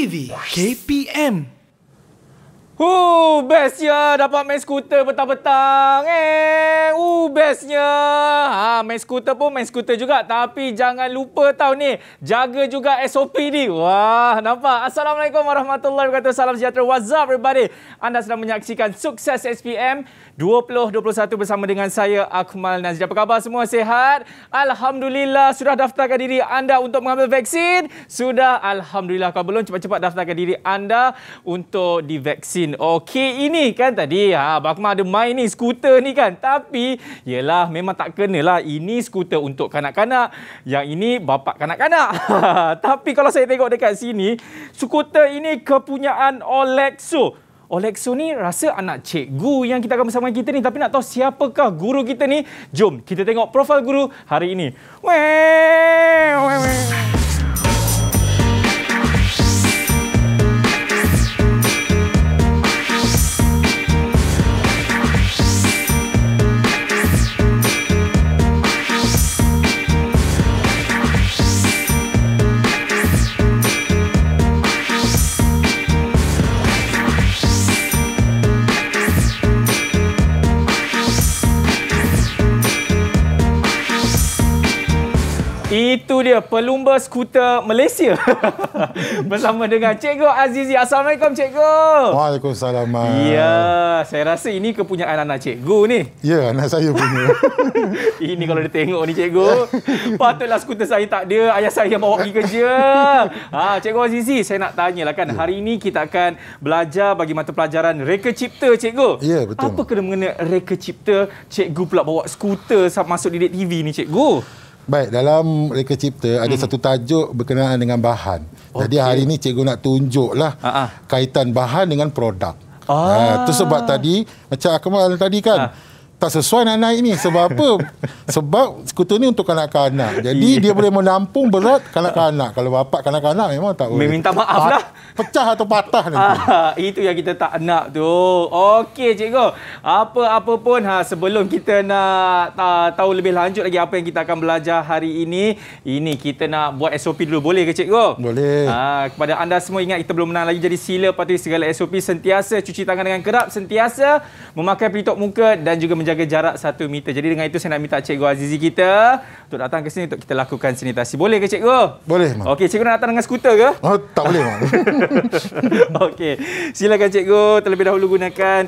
TV KPM. Bestnya dapat main skuter petang-petang. Bestnya. Main skuter pun main skuter juga. Tapi jangan lupa tahu ni, jaga juga SOP ni. Wah, nampak? Assalamualaikum warahmatullahi wabarakatuh. Salam sejahtera. What's up everybody? Anda sedang menyaksikan Sukses SPM 2021 bersama dengan saya, Akmal Nazri. Apa khabar semua? Sihat? Alhamdulillah. Sudah daftarkan diri anda untuk mengambil vaksin? Sudah? Alhamdulillah. Kalau belum, cepat-cepat daftarkan diri anda untuk divaksin. Okey, ini kan tadi Abang Akmal ada main ni skuter ni kan. Tapi yelah, memang tak kenalah. Ini skuter untuk kanak-kanak, yang ini bapak kanak-kanak. Tapi kalau saya tengok dekat sini, skuter ini kepunyaan Olexo. Olexo ni rasa anak cikgu yang kita akan bersama kita ni. Tapi nak tahu siapakah guru kita ni? Jom kita tengok profil guru hari ini. Itu dia pelumba skuter Malaysia. Bersama dengan Cikgu Azizi. Assalamualaikum Cikgu. Waalaikumsalam. Ya, saya rasa ini kepunyaan anak cikgu ni. Ya, anak saya punya. Ini kalau dia tengok ni Cikgu, patutlah skuter saya tak ada, ayah saya yang bawa pergi kerja. Cikgu Azizi, saya nak tanyalah kan, hari ini kita akan belajar bagi mata pelajaran Reka Cipta Cikgu. Ya, betul. Apa kena mengena Reka Cipta? Cikgu pula bawa skuter masuk Didik TV ni Cikgu. Baik, dalam Reka Cipta ada satu tajuk berkenaan dengan bahan. Jadi hari ini cikgu nak tunjuklah kaitan bahan dengan produk. Itu sebab tadi, macam Akmal tadi kan, tak sesuai nak naik ni. Sebab apa? Sebab skuter ni untuk kanak-kanak. Jadi dia boleh menampung berat kanak-kanak. Kalau bapak kanak-kanak memang tak boleh. Minta maaf lah. Pecah atau patah nanti. Itu yang kita tak nak tu. Okey cikgu. Apa-apa pun sebelum kita nak tahu lebih lanjut lagi apa yang kita akan belajar hari ini kita nak buat SOP dulu. Boleh ke cikgu? Boleh. Kepada anda semua, ingat kita belum menang lagi, jadi sila patuhi segala SOP. Sentiasa cuci tangan dengan kerap, sentiasa memakai pelitup muka dan juga menjaga jarak 1 meter. Jadi dengan itu saya nak minta Cikgu Azizi kita untuk datang ke sini untuk kita lakukan sanitasi. Boleh ke cikgu? Boleh, Mak. Okey, cikgu nak datang dengan skuter ke? Tak boleh, Mak. Okey, silakan cikgu terlebih dahulu gunakan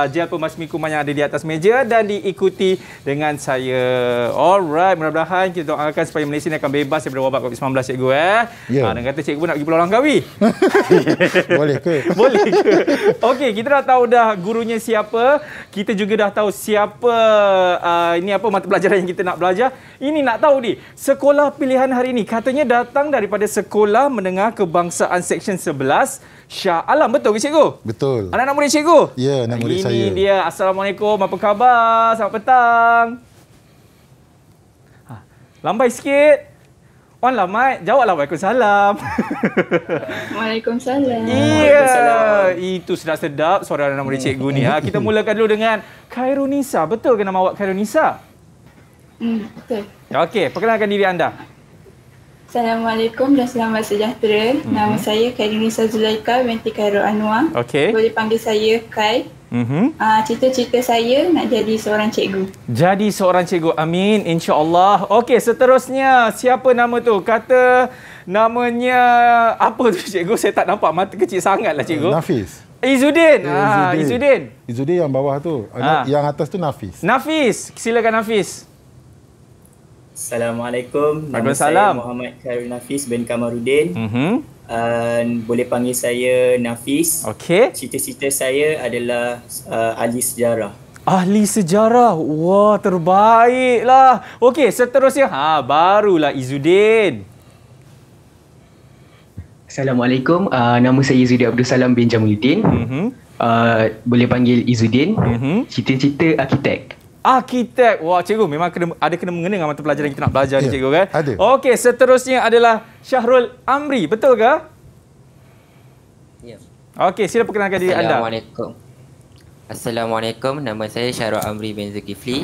gel pemasmi kuman yang ada di atas meja dan diikuti dengan saya. Alright, mudah-mudahan kita doakan supaya Malaysia ni akan bebas daripada wabak COVID-19 cikgu dan kata cikgu nak pergi Pulau Langkawi. Boleh ke? Boleh ke? Okey, kita dah tahu dah gurunya siapa. Kita juga dah tahu siapa ini apa mata pelajaran yang kita nak belajar. Ini nak tahu ni, sekolah pilihan hari ini katanya datang daripada Sekolah Menengah Kebangsaan Seksyen 11 Shah Alam. Betul ke cikgu? Betul. Anak-anak murid cikgu? Ya, anak murid saya. Ini dia. Assalamualaikum. Apa khabar? Selamat petang. Lambai sikit. On lah, Mat. Jawablah. Waalaikumsalam. Waalaikumsalam. Iya. Itu sedap-sedap suara anak murid cikgu ni. Kita mulakan dulu dengan Khairunisa. Betul ke nama awak Khairunisa? Betul. Okey, perkenalkan diri anda. Assalamualaikum dan selamat sejahtera. Nama saya Khairunisa Zulaika binti Khairul Anwar. Okey. Boleh panggil saya Kai. Cita-cita saya nak jadi seorang cikgu. Jadi seorang cikgu. Amin. InsyaAllah. Okey, seterusnya. Siapa nama tu? Kata namanya apa tu cikgu? Saya tak nampak. Mata kecil sangatlah cikgu. Nafis. Izzuddin. Izzuddin. Izzuddin yang bawah tu. Yang atas tu Nafis. Nafis. Silakan Nafis. Assalamualaikum. Nama saya Muhammad Khairul Nafis bin Kamarudin. Boleh panggil saya Nafis. Okey. Cita-cita saya adalah ahli sejarah. Ahli sejarah. Wah, terbaiklah. Okey, seterusnya barulah Izzuddin. Assalamualaikum. Nama saya Izzuddin Abdul Salam bin Jamaluddin. Boleh panggil Izzuddin. Cita-cita arkitek. Arkitek. Wah, cikgu memang kena mengena dengan mata pelajaran yang kita nak belajar ni cikgu kan? Ada. Okey, seterusnya adalah Syahrul Amri. Betul ke? Ya. Okey, sila perkenalkan diri anda. Assalamualaikum. Nama saya Syahrul Amri bin Zulkifli.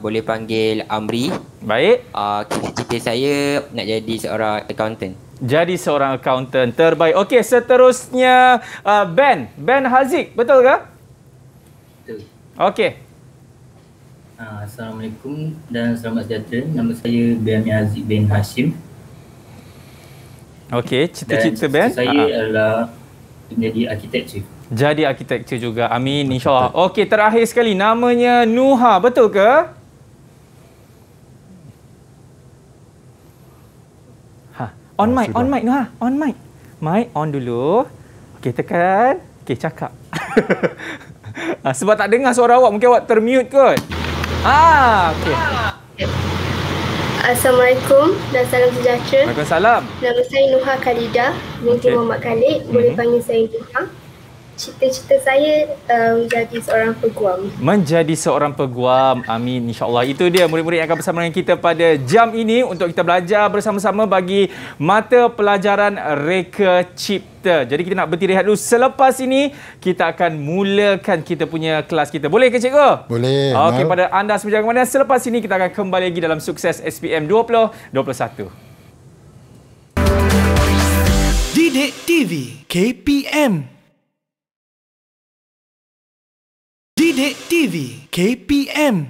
Boleh panggil Amri. Baik. Cita-cita saya nak jadi seorang accountant. Jadi seorang accountant terbaik. Okey, seterusnya Ben Haziq, betul ke? Betul. Okey. Assalamualaikum dan selamat sejahtera. Nama saya Ben Haziq bin Hashim. Okey, cita-cita Ben? Saya adalah menjadi arkitektur. Jadi arkitektur juga. Amin, insya-Allah. Okey, terakhir sekali namanya Nuha, betul ke? On mic Nuha, on mic. Mic on dulu. Okey, tekan. Okey, cakap. Sebab tak dengar suara awak, mungkin awak termute kot. Okey. Assalamualaikum dan salam sejahtera. Waalaikumsalam. Nama saya Nuha Khalidah binti Muhammad Khalid. Boleh panggil saya Nuha. Cita-cita saya menjadi seorang peguam. Menjadi seorang peguam. Amin, insya-Allah. Itu dia murid-murid yang akan bersama dengan kita pada jam ini untuk kita belajar bersama-sama bagi mata pelajaran Reka Cipta. Jadi kita nak berhenti rehat dulu. Selepas ini kita akan mulakan kita punya kelas kita. Boleh ke cikgu? Boleh. Okey, pada anda semua jangan mana. Selepas ini kita akan kembali lagi dalam Sukses SPM 2021. Didik TV KPM. Didik TV KPM.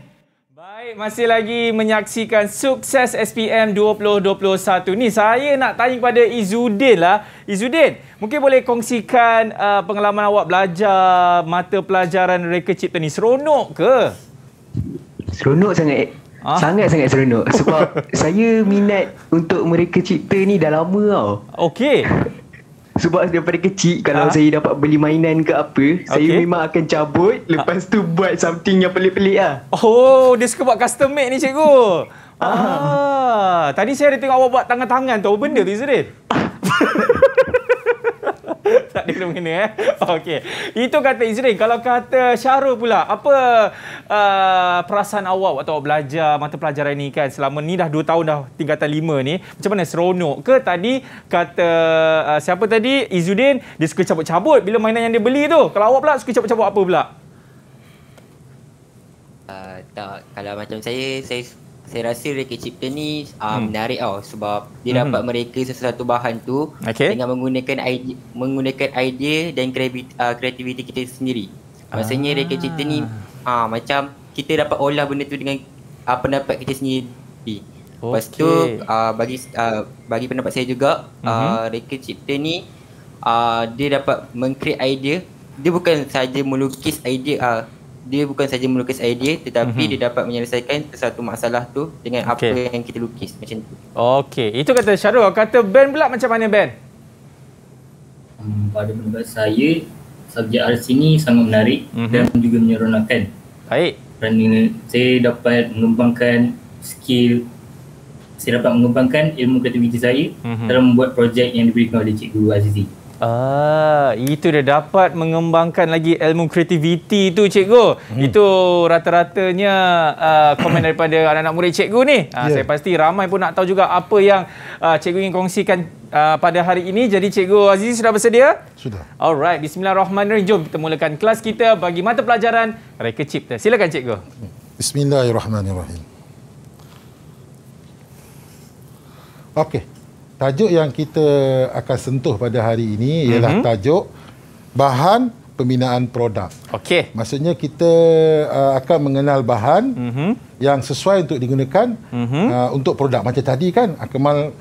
Baik, masih lagi menyaksikan Sukses SPM 2021 ni. Saya nak tanya kepada Izzuddin lah. Izzuddin, mungkin boleh kongsikan pengalaman awak belajar mata pelajaran Reka Cipta ni. Seronok ke? Seronok sangat. Sangat-sangat seronok. Sebab saya minat untuk mereka cipta ni dah lama tau. Okey. Sebab daripada kecil kalau saya dapat beli mainan ke apa, saya memang akan cabut, lepas tu buat something yang pelik-pelik lah. Oh, dia suka buat custom made ni cikgu. Tadi saya ada tengok awak buat tangan-tangan tu. Apa benda tu Izzuddin? Tak ada kena-mengena Okey. Itu kata Izzuddin. Kalau kata Syahrul pula, apa perasaan awak waktu awak belajar mata pelajaran ni kan? Selama ni dah 2 tahun dah tingkatan 5 ni. Macam mana, seronok ke? Tadi kata siapa tadi? Izzuddin, dia suka cabut-cabut bila mainan yang dia beli tu. Kalau awak pula suka cabut-cabut apa pula? Tak, kalau macam saya rasa Reka Cipta ni menarik tau, sebab dia dapat mereka sesuatu bahan tu dengan menggunakan idea dan kreativiti kita sendiri. Maksudnya Reka Cipta ni macam kita dapat olah benda tu dengan pendapat kita sendiri. Lepas tu bagi pendapat saya juga, Reka Cipta ni dia dapat meng-create idea. Dia bukan saja melukis idea, tetapi dia dapat menyelesaikan sesuatu masalah tu dengan apa yang kita lukis, macam tu. Okey, itu kata Syahrul. Kata Ben pula macam mana Ben? Pada pendapat saya, subjek RC ni sangat menarik dan juga menyeronokkan. Baik. Kerana saya dapat mengembangkan skill, saya dapat mengembangkan ilmu kreativiti saya dalam membuat projek yang diberikan oleh Cikgu Azizi. Itu dia dapat mengembangkan lagi ilmu kreativiti tu cikgu. Itu rata-ratanya komen daripada anak-anak murid cikgu ni. Saya pasti ramai pun nak tahu juga apa yang cikgu ingin kongsikan pada hari ini. Jadi Cikgu Azizi sudah bersedia? Sudah. Alright, bismillahirrahmanirrahim. Jom kita mulakan kelas kita bagi mata pelajaran Reka Cipta. Silakan cikgu. Bismillahirrahmanirrahim. Okey. Tajuk yang kita akan sentuh pada hari ini ialah tajuk bahan pembinaan produk. Okey. Maksudnya kita akan mengenal bahan yang sesuai untuk digunakan untuk produk. Macam tadi kan Akmal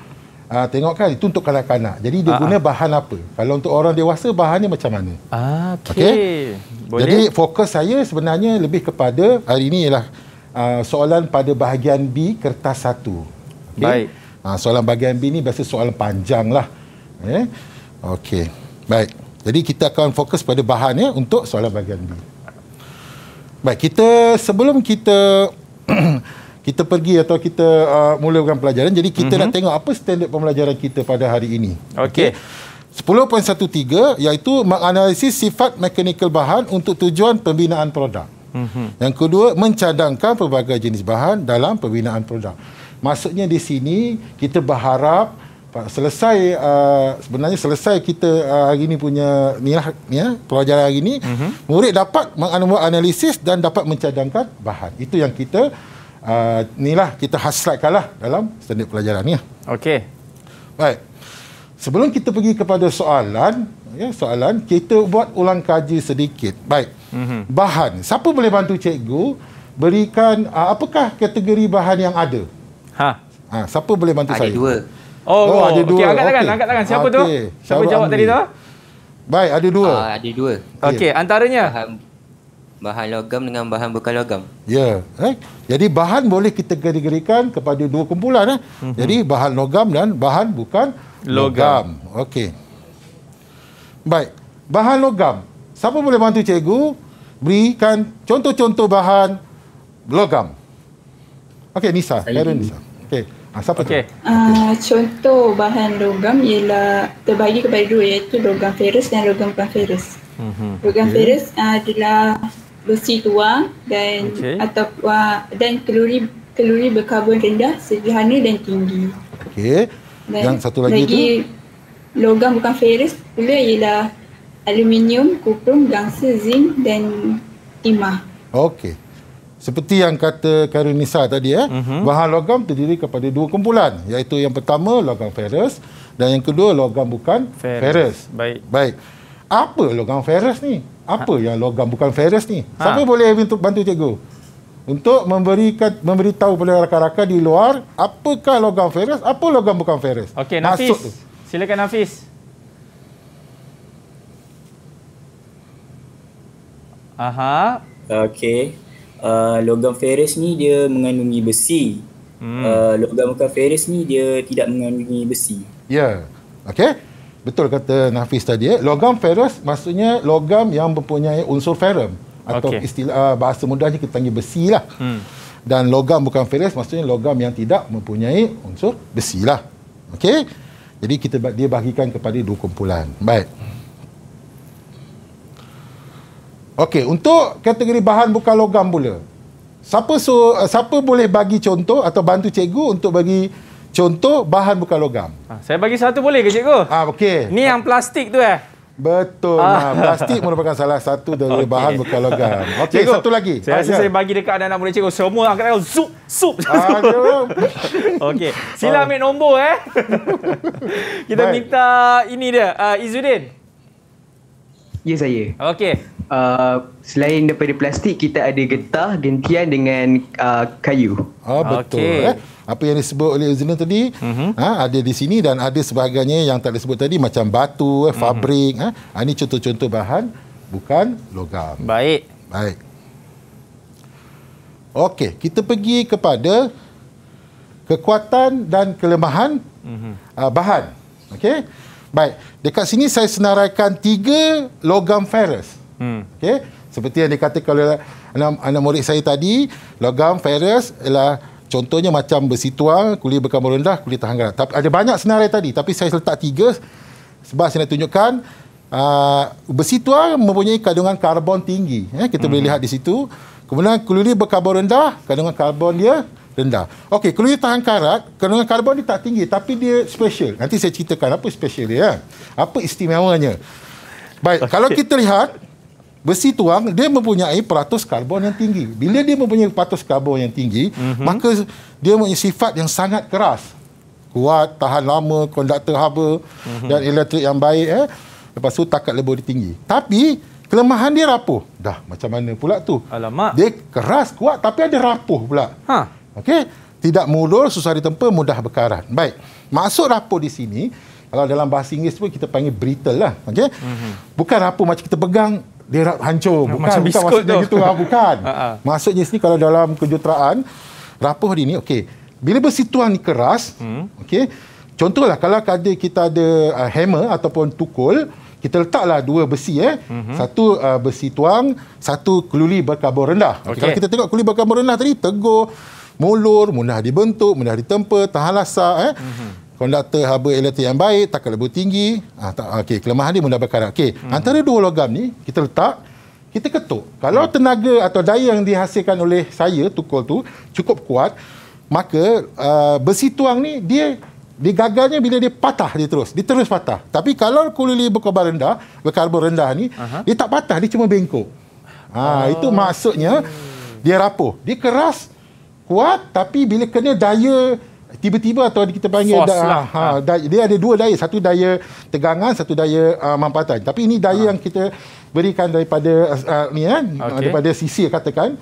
tengok kan, itu untuk kanak-kanak. Jadi dia guna bahan apa? Kalau untuk orang dewasa, bahannya macam mana? Okey. Boleh. Jadi fokus saya sebenarnya lebih kepada hari ini ialah soalan pada bahagian B kertas 1. Okay? Baik. Soalan bahagian B ni biasa soalan panjang lah. Okey. Baik. Jadi kita akan fokus pada bahan untuk soalan bahagian B. Baik, sebelum kita kita pergi atau kita mulakan pelajaran, jadi kita nak tengok apa standard pembelajaran kita pada hari ini. Okey. 10.13 iaitu menganalisis sifat mekanikal bahan untuk tujuan pembinaan produk. Yang kedua, mencadangkan pelbagai jenis bahan dalam pembinaan produk. Maksudnya di sini kita berharap sebenarnya selesai kita hari ini punya pelajaran hari ini, murid dapat menganalisis dan dapat mencadangkan bahan. Itu yang kita kita hasratkanlah dalam standard pelajaran ni. Okey. Baik. sebelum kita pergi kepada soalan, kita buat ulang kaji sedikit. Baik. Bahan. Siapa boleh bantu cikgu berikan apakah kategori bahan yang ada? Siapa boleh bantu saya? Ada 2. Ada 2. Okey, angkat tangan. Siapa tu? Siapa jawab tadi tu? Baik, ada 2. Ada 2. Okey, antaranya bahan logam dengan bahan bukan logam. Ya. Jadi bahan boleh kita kategorikan kepada 2 kumpulan. Jadi bahan logam dan bahan bukan logam. Okey. Baik. Bahan logam. Siapa boleh bantu cikgu berikan contoh-contoh bahan logam? Okey, Nisa. Nisa. Okey. Siapa tu? Contoh bahan logam ialah terbagi kepada 2, iaitu logam ferus dan logam bukan ferus. Logam ferus adalah besi tuang dan dan kalori berkarbon rendah, sederhana dan tinggi. Okey. Yang satu lagi tu logam bukan ferus pula ialah aluminium, kuprum, gangsa, zinc dan timah. Okey. Seperti yang kata Karunisa tadi, bahan logam terdiri kepada 2 kumpulan, iaitu yang pertama logam ferus dan yang kedua logam bukan ferus. Baik. Apa logam ferus ni? Apa yang logam bukan ferus ni? Siapa boleh bantu cikgu untuk memberitahu kepada rakan-rakan di luar apakah logam ferus, apa logam bukan ferus? Okey, Nafis. Silakan Nafis. Okey. Logam ferus ni dia mengandungi besi. Logam bukan ferus ni dia tidak mengandungi besi. Ya. Okey. Betul kata Nafis tadi. Logam ferus maksudnya logam yang mempunyai unsur ferrum atau istilah bahasa mudahnya kita panggil besi lah. Dan logam bukan ferus maksudnya logam yang tidak mempunyai unsur besi lah. Okey. Jadi dia bahagikan kepada 2 kumpulan. Baik. Okey, untuk kategori bahan bukan logam pula. Siapa boleh bagi contoh atau bantu cikgu untuk bagi contoh bahan bukan logam? Saya bagi satu boleh ke cikgu? Okey. Ni yang plastik tu Betul. Plastik merupakan salah satu dari bahan bukan logam. Okey, satu lagi. Saya rasa saya bagi dekat anak-anak murid cikgu. Semua angkat tangan. Zup. Okey. Sila ambil nombor Kita minta ini dia. Izzuddin. Ya, saya. Okey. Selain daripada plastik, kita ada getah, gentian dengan kayu. Betul. Apa yang disebut oleh Izzuddin tadi ada di sini dan ada sebagainya yang tak disebut tadi macam batu, fabrik. Ini contoh-contoh bahan bukan logam. Baik. Okey, kita pergi kepada kekuatan dan kelemahan bahan. Okey. Baik, dekat sini saya senaraikan 3 logam ferus. Okey, seperti yang dikatakan oleh anak murid saya tadi, logam ferus ialah contohnya macam besi tuang, kulit berkarbon rendah, kulit tahan garam. Tapi ada banyak senarai tadi, tapi saya letak 3 sebab saya nak tunjukkan besi tuang mempunyai kandungan karbon tinggi. Kita boleh lihat di situ. Kemudian kulit berkarbon rendah, kandungan karbon dia rendah. Okey, kulit tahan karat, kandungan karbon dia tak tinggi tapi dia special. Nanti saya ceritakan apa special dia. Apa istimewanya. Baik, kalau kita lihat besi tuang, dia mempunyai peratus karbon yang tinggi. Bila dia mempunyai peratus karbon yang tinggi, maka dia mempunyai sifat yang sangat keras. Kuat, tahan lama, konduktor haba dan elektrik yang baik. Lepas tu takat lebur dia tinggi. Tapi kelemahan dia rapuh. Dah, macam mana pula tu? Alamak. Dia keras, kuat tapi ada rapuh pula. Okey, tidak mulur, susah ditempa, mudah berkarat. Baik. Maksud rapuh di sini, kalau dalam bahasa Inggeris pun kita panggil brittle lah. Okey. Bukan rapuh macam kita pegang dia hancur. Bukan maksudnya gitu. Bukan. Maksudnya sini kalau dalam kejuruteraan rapuh ni okey. Bila besi tuang ni keras, okey. Contohlah kalau kita ada hammer ataupun tukul, kita letaklah 2 besi satu besi tuang, satu keluli berkarbon rendah. Kalau kita tengok keluli berkarbon rendah tadi tegur, mulur, mudah dibentuk, mudah ditempa, tahan lasak, konduktor haba elektrik yang baik, takat lebur tinggi. Okey, kelemahan dia mudah berkarat. Okey, antara 2 logam ni kita letak, kita ketuk. Kalau tenaga atau daya yang dihasilkan oleh saya tukul tu cukup kuat, maka besi tuang ni dia gagalnya bila dia patah, dia terus patah. Tapi kalau kulit berkarbon rendah ni dia tak patah, dia cuma bengkok. Itu maksudnya dia rapuh. Dia keras, kuat, tapi bila kena daya tiba-tiba atau kita panggil dia ada dua daya, satu daya tegangan, satu daya mampatan. Tapi ini daya yang kita berikan daripada daripada sisi katakan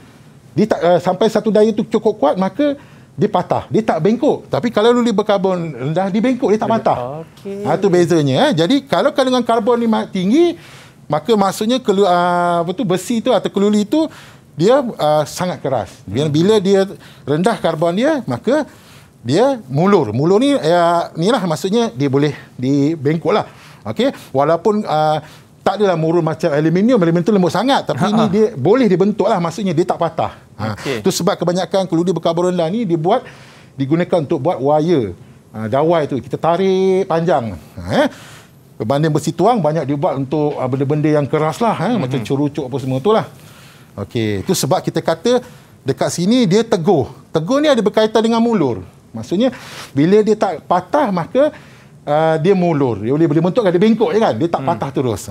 dia sampai satu daya tu cukup kuat, maka dia patah, dia tak bengkok. Tapi kalau luli berkarbon rendah, dia bengkok, dia tak patah. Itu bezanya. Jadi kalau kandungan karbon ni tinggi, maka maksudnya besi tu atau keluli tu dia sangat keras. Bila dia rendah karbon dia, maka dia mulur. Mulur ni inilah maksudnya dia boleh dibengkok lah. Okey, walaupun tak adalah murun macam aluminium tu lembut sangat, tapi ini dia boleh dibentuk lah, maksudnya dia tak patah. Itu sebab kebanyakan keludi berkarbon rendah ni digunakan untuk buat wire. Dawai tu kita tarik panjang. Berbanding besi tuang banyak dibuat untuk benda-benda yang keras lah, macam curucuk apa semua tu lah. Okey, itu sebab kita kata dekat sini dia teguh. Teguh ni ada berkaitan dengan mulur. Maksudnya bila dia tak patah, maka dia mulur. Dia boleh bentuk, dia bengkok je kan. Dia tak patah terus.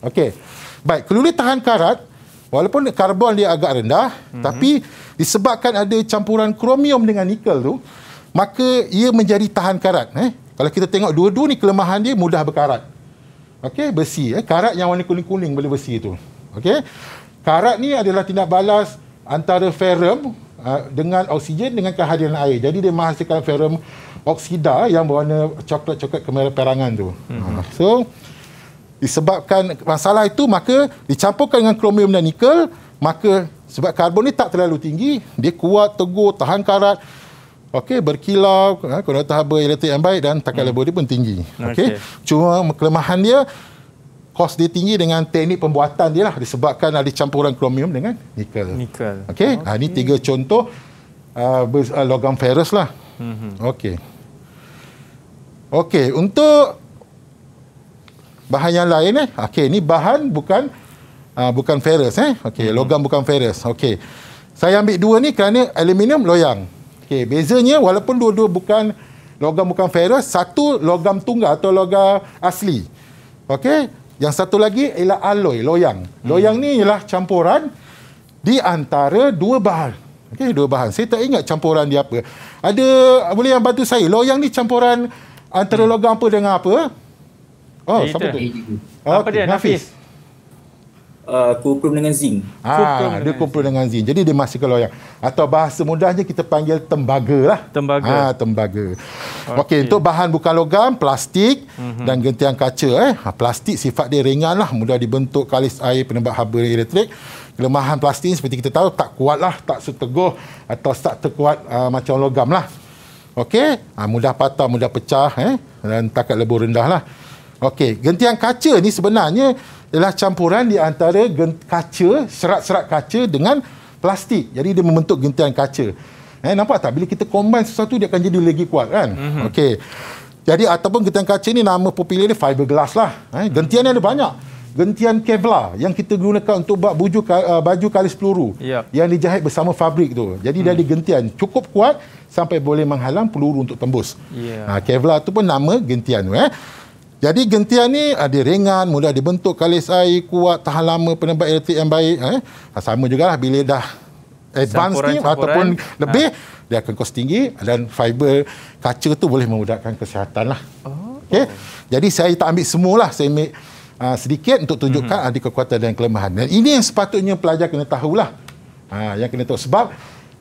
Okey. Baik, keluli tahan karat, walaupun karbon dia agak rendah, tapi disebabkan ada campuran kromium dengan nikel tu, maka ia menjadi tahan karat. Kalau kita tengok dua-dua ni kelemahan dia, mudah berkarat. Okey, besi. Karat yang warna kuning-kuning boleh besi tu. Okey. Karat ni adalah tindak balas antara ferrum dengan oksigen dengan kehadiran air. Jadi dia menghasilkan ferrum oksida yang berwarna coklat-coklat kemerah-perangan tu. So disebabkan masalah itu, maka dicampurkan dengan kromium dan nikel, maka sebab karbon ni tak terlalu tinggi, dia kuat, teguh, tahan karat, okey, berkilau, konduktor haba elektrik yang baik, dan takat lebur dia pun tinggi. Okey. Cuma kelemahan dia, kos dia tinggi dengan teknik pembuatan dia lah, disebabkan ada campuran kromium dengan nikel. Okey. Ini 3 contoh logam ferrous lah. Okey. Okey, untuk bahan yang lain okey, ni bahan bukan ferrous okey, logam bukan ferrous. Okey. Saya ambil dua ni kerana aluminium loyang. Okey, bezanya walaupun dua-dua bukan logam bukan ferrous, satu logam tunggal atau logam asli. Okey. Yang satu lagi ialah alloy, loyang. Loyang ni ialah campuran di antara dua bahan. Okey, dua bahan. Saya tak ingat campuran dia apa. Boleh yang bantu saya? Loyang ni campuran antara logam apa dengan apa? Siapa tu? Apa dia, Nafis? Kuprum dengan zinc. Dia kuprum dengan zinc. Jadi dia masih ke loyang. Atau bahasa mudahnya kita panggil tembaga lah. Tembaga. Okey, untuk bahan bukan logam, plastik dan gentian kaca. Plastik sifat dia ringan lah, mudah dibentuk, kalis air, penembak haba elektrik. Kelemahan plastik seperti kita tahu, tak kuat lah, tak seteguh atau tak terkuat macam logam lah. Okey, mudah patah, mudah pecah dan takat lebur rendah lah. Okey, gentian kaca ni sebenarnya ialah campuran di antara kaca, serat-serat kaca dengan plastik. Jadi dia membentuk gentian kaca. Nampak tak? Bila kita combine sesuatu, dia akan jadi lagi kuat kan? Okey. Jadi ataupun gentian kaca ni nama popular dia fiberglass lah. Gentian ni ada banyak. Gentian Kevlar yang kita gunakan untuk buat baju kalis peluru yang dijahit bersama fabrik tu. Jadi dia ada gentian cukup kuat sampai boleh menghalang peluru untuk tembus. Kevlar tu pun nama gentian tu. Jadi gentian ni dia ringan, mudah dibentuk, kalis air, kuat, tahan lama, penembak elektrik yang baik. Sama jugalah bila dah advance ni ataupun lebih, dia akan kos tinggi, dan fiber kaca tu boleh memudahkan kesihatan lah. Okay? Jadi saya tak ambil semualah, saya ambil sedikit untuk tunjukkan ada kekuatan dan kelemahan. Dan ini yang sepatutnya pelajar kena tahulah. Yang kena tahu, sebab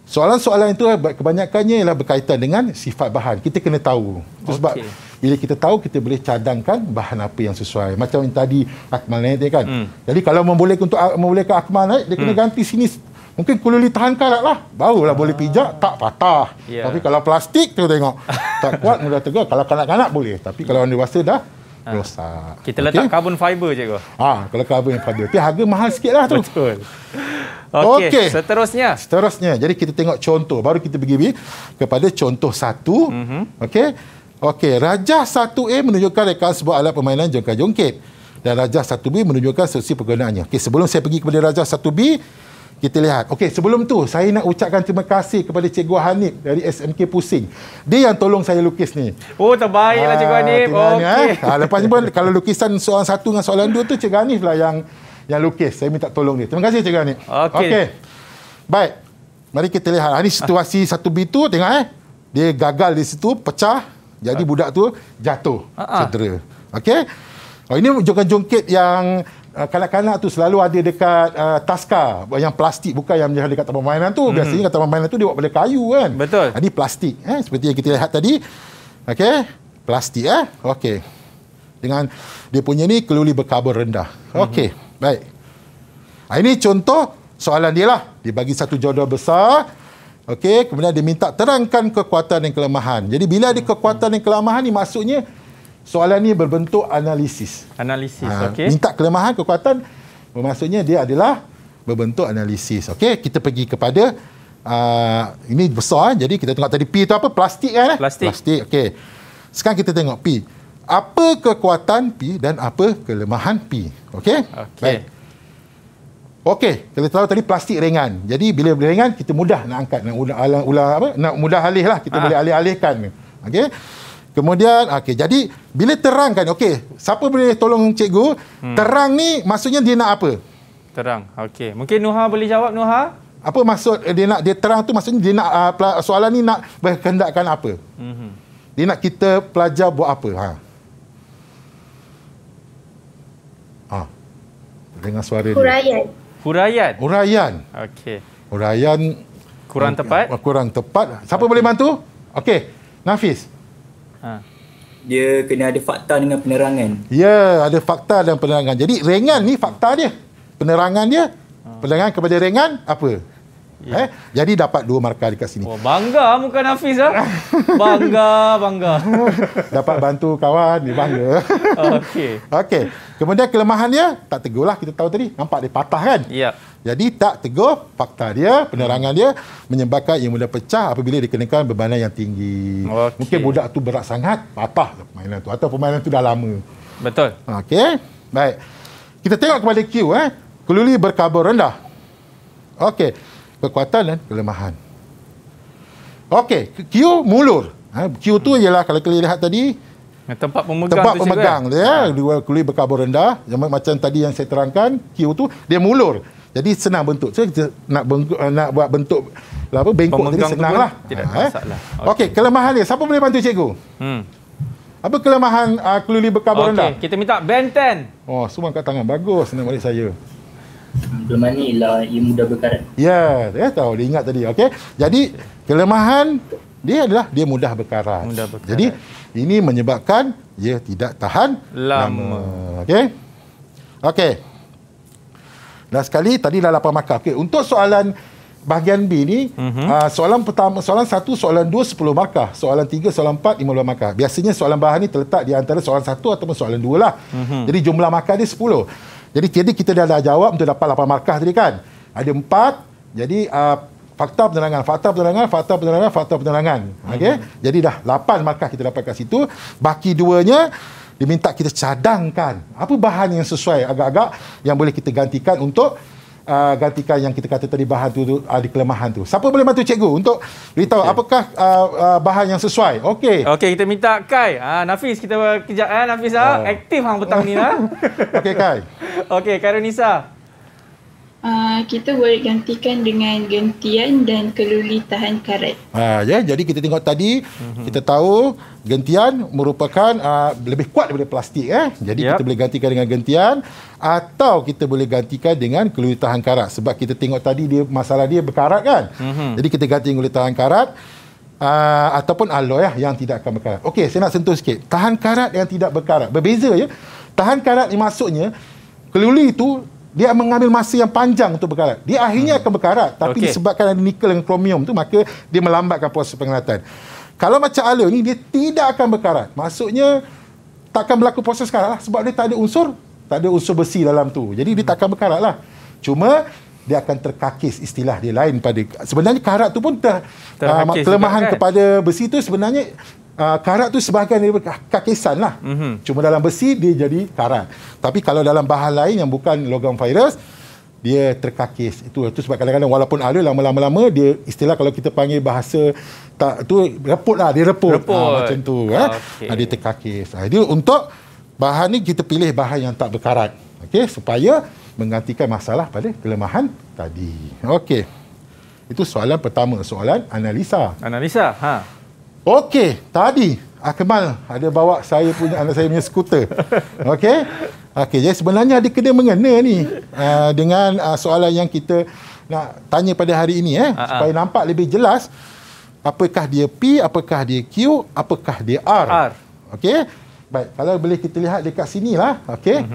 soalan-soalan itu kebanyakannya ialah berkaitan dengan sifat bahan. Kita kena tahu. Itu sebab bila kita tahu, kita boleh cadangkan bahan apa yang sesuai. Macam yang tadi Akmal naik kan. Jadi kalau membolehkan Akmal naik, dia kena ganti sini. Mungkin kululi tahan karat lah. Barulah boleh pijak, tak patah. Tapi kalau plastik, tu tengok. Tak kuat, mudah tegur. Kalau kanak-kanak boleh. Tapi kalau orang dewasa dah rosak. Kita letak carbon fiber, cikgu. Kalau carbon fiber. Tapi harga mahal sikit lah tu. Betul. Okey, seterusnya. Jadi kita tengok contoh. Baru kita pergi kepada contoh 1. Okey, rajah 1A menunjukkan rekaan sebuah alat permainan jongkat-jongkit. Dan rajah 1B menunjukkan instruksi penggunaannya. Okey, sebelum saya pergi kepada rajah 1B, kita lihat. Okey, sebelum tu saya nak ucapkan terima kasih kepada Cikgu Hanif dari SMK Pusing. Dia yang tolong saya lukis ni. Oh, terbaiklah Cikgu Hanif. Okey. Lepas ni pun kalau lukisan soalan 1 dengan soalan 2 tu Cikgu Hanif lah yang lukis. Saya minta tolong dia. Terima kasih Cikgu Hanif. Okey. Baik. Mari kita lihat. Ini situasi 1B tu, tengok dia gagal di situ, pecah, jadi budak tu jatuh, cedera. Okey. Ini jongkit yang kanak-kanak tu selalu ada dekat taska yang plastik, bukan yang dekat taman permainan tu. Biasanya kat taman permainan tu dia buat pada kayu kan. Betul. Ini plastik, seperti yang kita lihat tadi. Okey, plastik Okey. Dengan dia punya ni keluli berkarbon rendah. Okey, baik. Ini contoh soalan dia lah. Dia bagi satu jadual besar. Okey, kemudian dia minta terangkan kekuatan dan kelemahan. Jadi bila ada kekuatan dan kelemahan ni maksudnya soalan ni berbentuk analisis. Analisis, okey. Minta kelemahan, kekuatan, maksudnya dia adalah berbentuk analisis. Okey, kita pergi kepada ini besar, jadi kita tengok tadi P tu apa? Plastik kan? Plastik, okey. Sekarang kita tengok P. Apa kekuatan P dan apa kelemahan P? Okey? Baik. Okey, kita tahu tadi plastik ringan. Jadi bila ringan kita mudah nak angkat, nak mudah alih lah, kita boleh alih-alihkan. Okey. Kemudian jadi bila terangkan, okey, siapa boleh tolong cikgu? Terang ni maksudnya dia nak apa? Terang. Okey. Mungkin Nuha boleh jawab, Nuha? Apa maksud dia terang tu? Maksudnya dia nak soalan ni nak berkehendakkan apa? Dia nak kita pelajar buat apa? Dengar suara dia. Huraian. Okey. Huraian kurang tepat. Kurang tepat. Siapa boleh bantu? Okey. Nafis. Dia kena ada fakta dengan penerangan. Ya, ada fakta dan penerangan. Jadi ringan ni fakta dia. Penerangan dia. Penerangan kepada ringan apa? Jadi dapat 2 markah dekat sini. Oh, bangga muka Nafis bangga. Dapat bantu kawan, dia bangga. Okey. Kemudian kelemahan dia tak tegur lah, kita tahu tadi. Nampak dia patah kan? Ya. Jadi tak tegur, fakta dia, penerangan dia menyebabkan ia mudah pecah apabila dikenakan bebanan yang tinggi. Mungkin budak tu berat sangat, patah permainan tu atau permainan tu dah lama. Betul. Okey. Baik. Kita tengok kepada Q keluli berkarbon rendah. Okey. Kekuatan dan kelemahan. Okey, Q mulur. Q tu ialah kalau kita lihat tadi tempat pemegang tempat pemegang dia keluli berkarbon rendah. Macam tadi yang saya terangkan, Q tu dia mulur. Jadi senang bentuk. So kita nak buat bentuk bengkok tadi senanglah. Tidak masalah. Okey, kelemahan dia. Siapa boleh bantu cikgu? Apa kelemahan keluli berkarbon rendah? Kita minta Ben 10. Oh, semua angkat tangan. Bagus nak balik saya. Kelemahan ni ialah ia mudah berkarat. Ya, saya tahu. Dia ingat tadi. Okey. Jadi, kelemahan dia adalah dia mudah berkarat. Jadi, ini menyebabkan dia tidak tahan lama. Okey. Dan sekali, tadi dah 8 markah. Okey, untuk soalan bahagian B ni, soalan pertama, soalan 1, soalan 2, 10 markah. Soalan 3, soalan 4, 15 markah. Biasanya soalan bahan ni terletak di antara soalan 1 ataupun soalan 2 lah. Jadi, jumlah markah dia 10. Jadi kita dah jawab untuk dapat 8 markah tadi kan. Ada 4. Jadi fakta penerangan. Okey. Jadi dah 8 markah kita dapat kat situ. Baki 2-nya diminta kita cadangkan apa bahan yang sesuai agak-agak yang boleh kita gantikan untuk gantikan yang kita kata tadi bahan tu di kelemahan tu. Siapa boleh bantu cikgu untuk beritahu apakah bahan yang sesuai? Okey, kita minta Kai. Nafis kita kejap Nafis aktif hang petang ni lah. Okey Kai. Okey, Kairunisa. Kita boleh gantikan dengan gentian dan keluli tahan karat. Jadi kita tengok tadi, kita tahu gentian merupakan lebih kuat daripada plastik. Jadi kita boleh gantikan dengan gentian atau kita boleh gantikan dengan keluli tahan karat. Sebab kita tengok tadi masalah dia berkarat kan. Jadi kita ganti keluli tahan karat ataupun alloy yang tidak akan berkarat. Okey, saya nak sentuh sikit. Tahan karat yang tidak berkarat. Berbeza ya. Tahan karat ni maksudnya keluli itu dia mengambil masa yang panjang untuk berkarat. Dia akhirnya akan berkarat. Tapi disebabkan ada nikel dan kromium tu, maka dia melambatkan proses pengeratan. Kalau macam alloy ni, dia tidak akan berkarat. Maksudnya, takkan berlaku proses karat lah. Sebab dia tak ada unsur besi dalam tu. Jadi, dia takkan berkarat lah. Cuma, dia akan terkakis, istilah dia lain pada... Sebenarnya, karat tu pun kelemahan kepada besi tu sebenarnya... karat tu sebahagian daripada kakisan lah. Cuma dalam besi dia jadi karat. Tapi kalau dalam bahan lain yang bukan logam virus, dia terkakis. Itu sebab kadang-kadang walaupun alloy lama-lama dia istilah kalau kita panggil bahasa reput lah, dia reput. Macam tu. Dia terkakis. Jadi untuk bahan ni kita pilih bahan yang tak berkarat. Supaya menggantikan masalah pada kelemahan tadi. Itu soalan pertama, soalan analisa. Okey, tadi Akmal ada bawa anak saya punya skuter. Okey. Okey, jadi sebenarnya ada kena mengena ni dengan soalan yang kita nak tanya pada hari ini supaya nampak lebih jelas apakah dia P, apakah dia Q, apakah dia R. Okey. Baik, kalau boleh kita lihat dekat sinilah. Okey.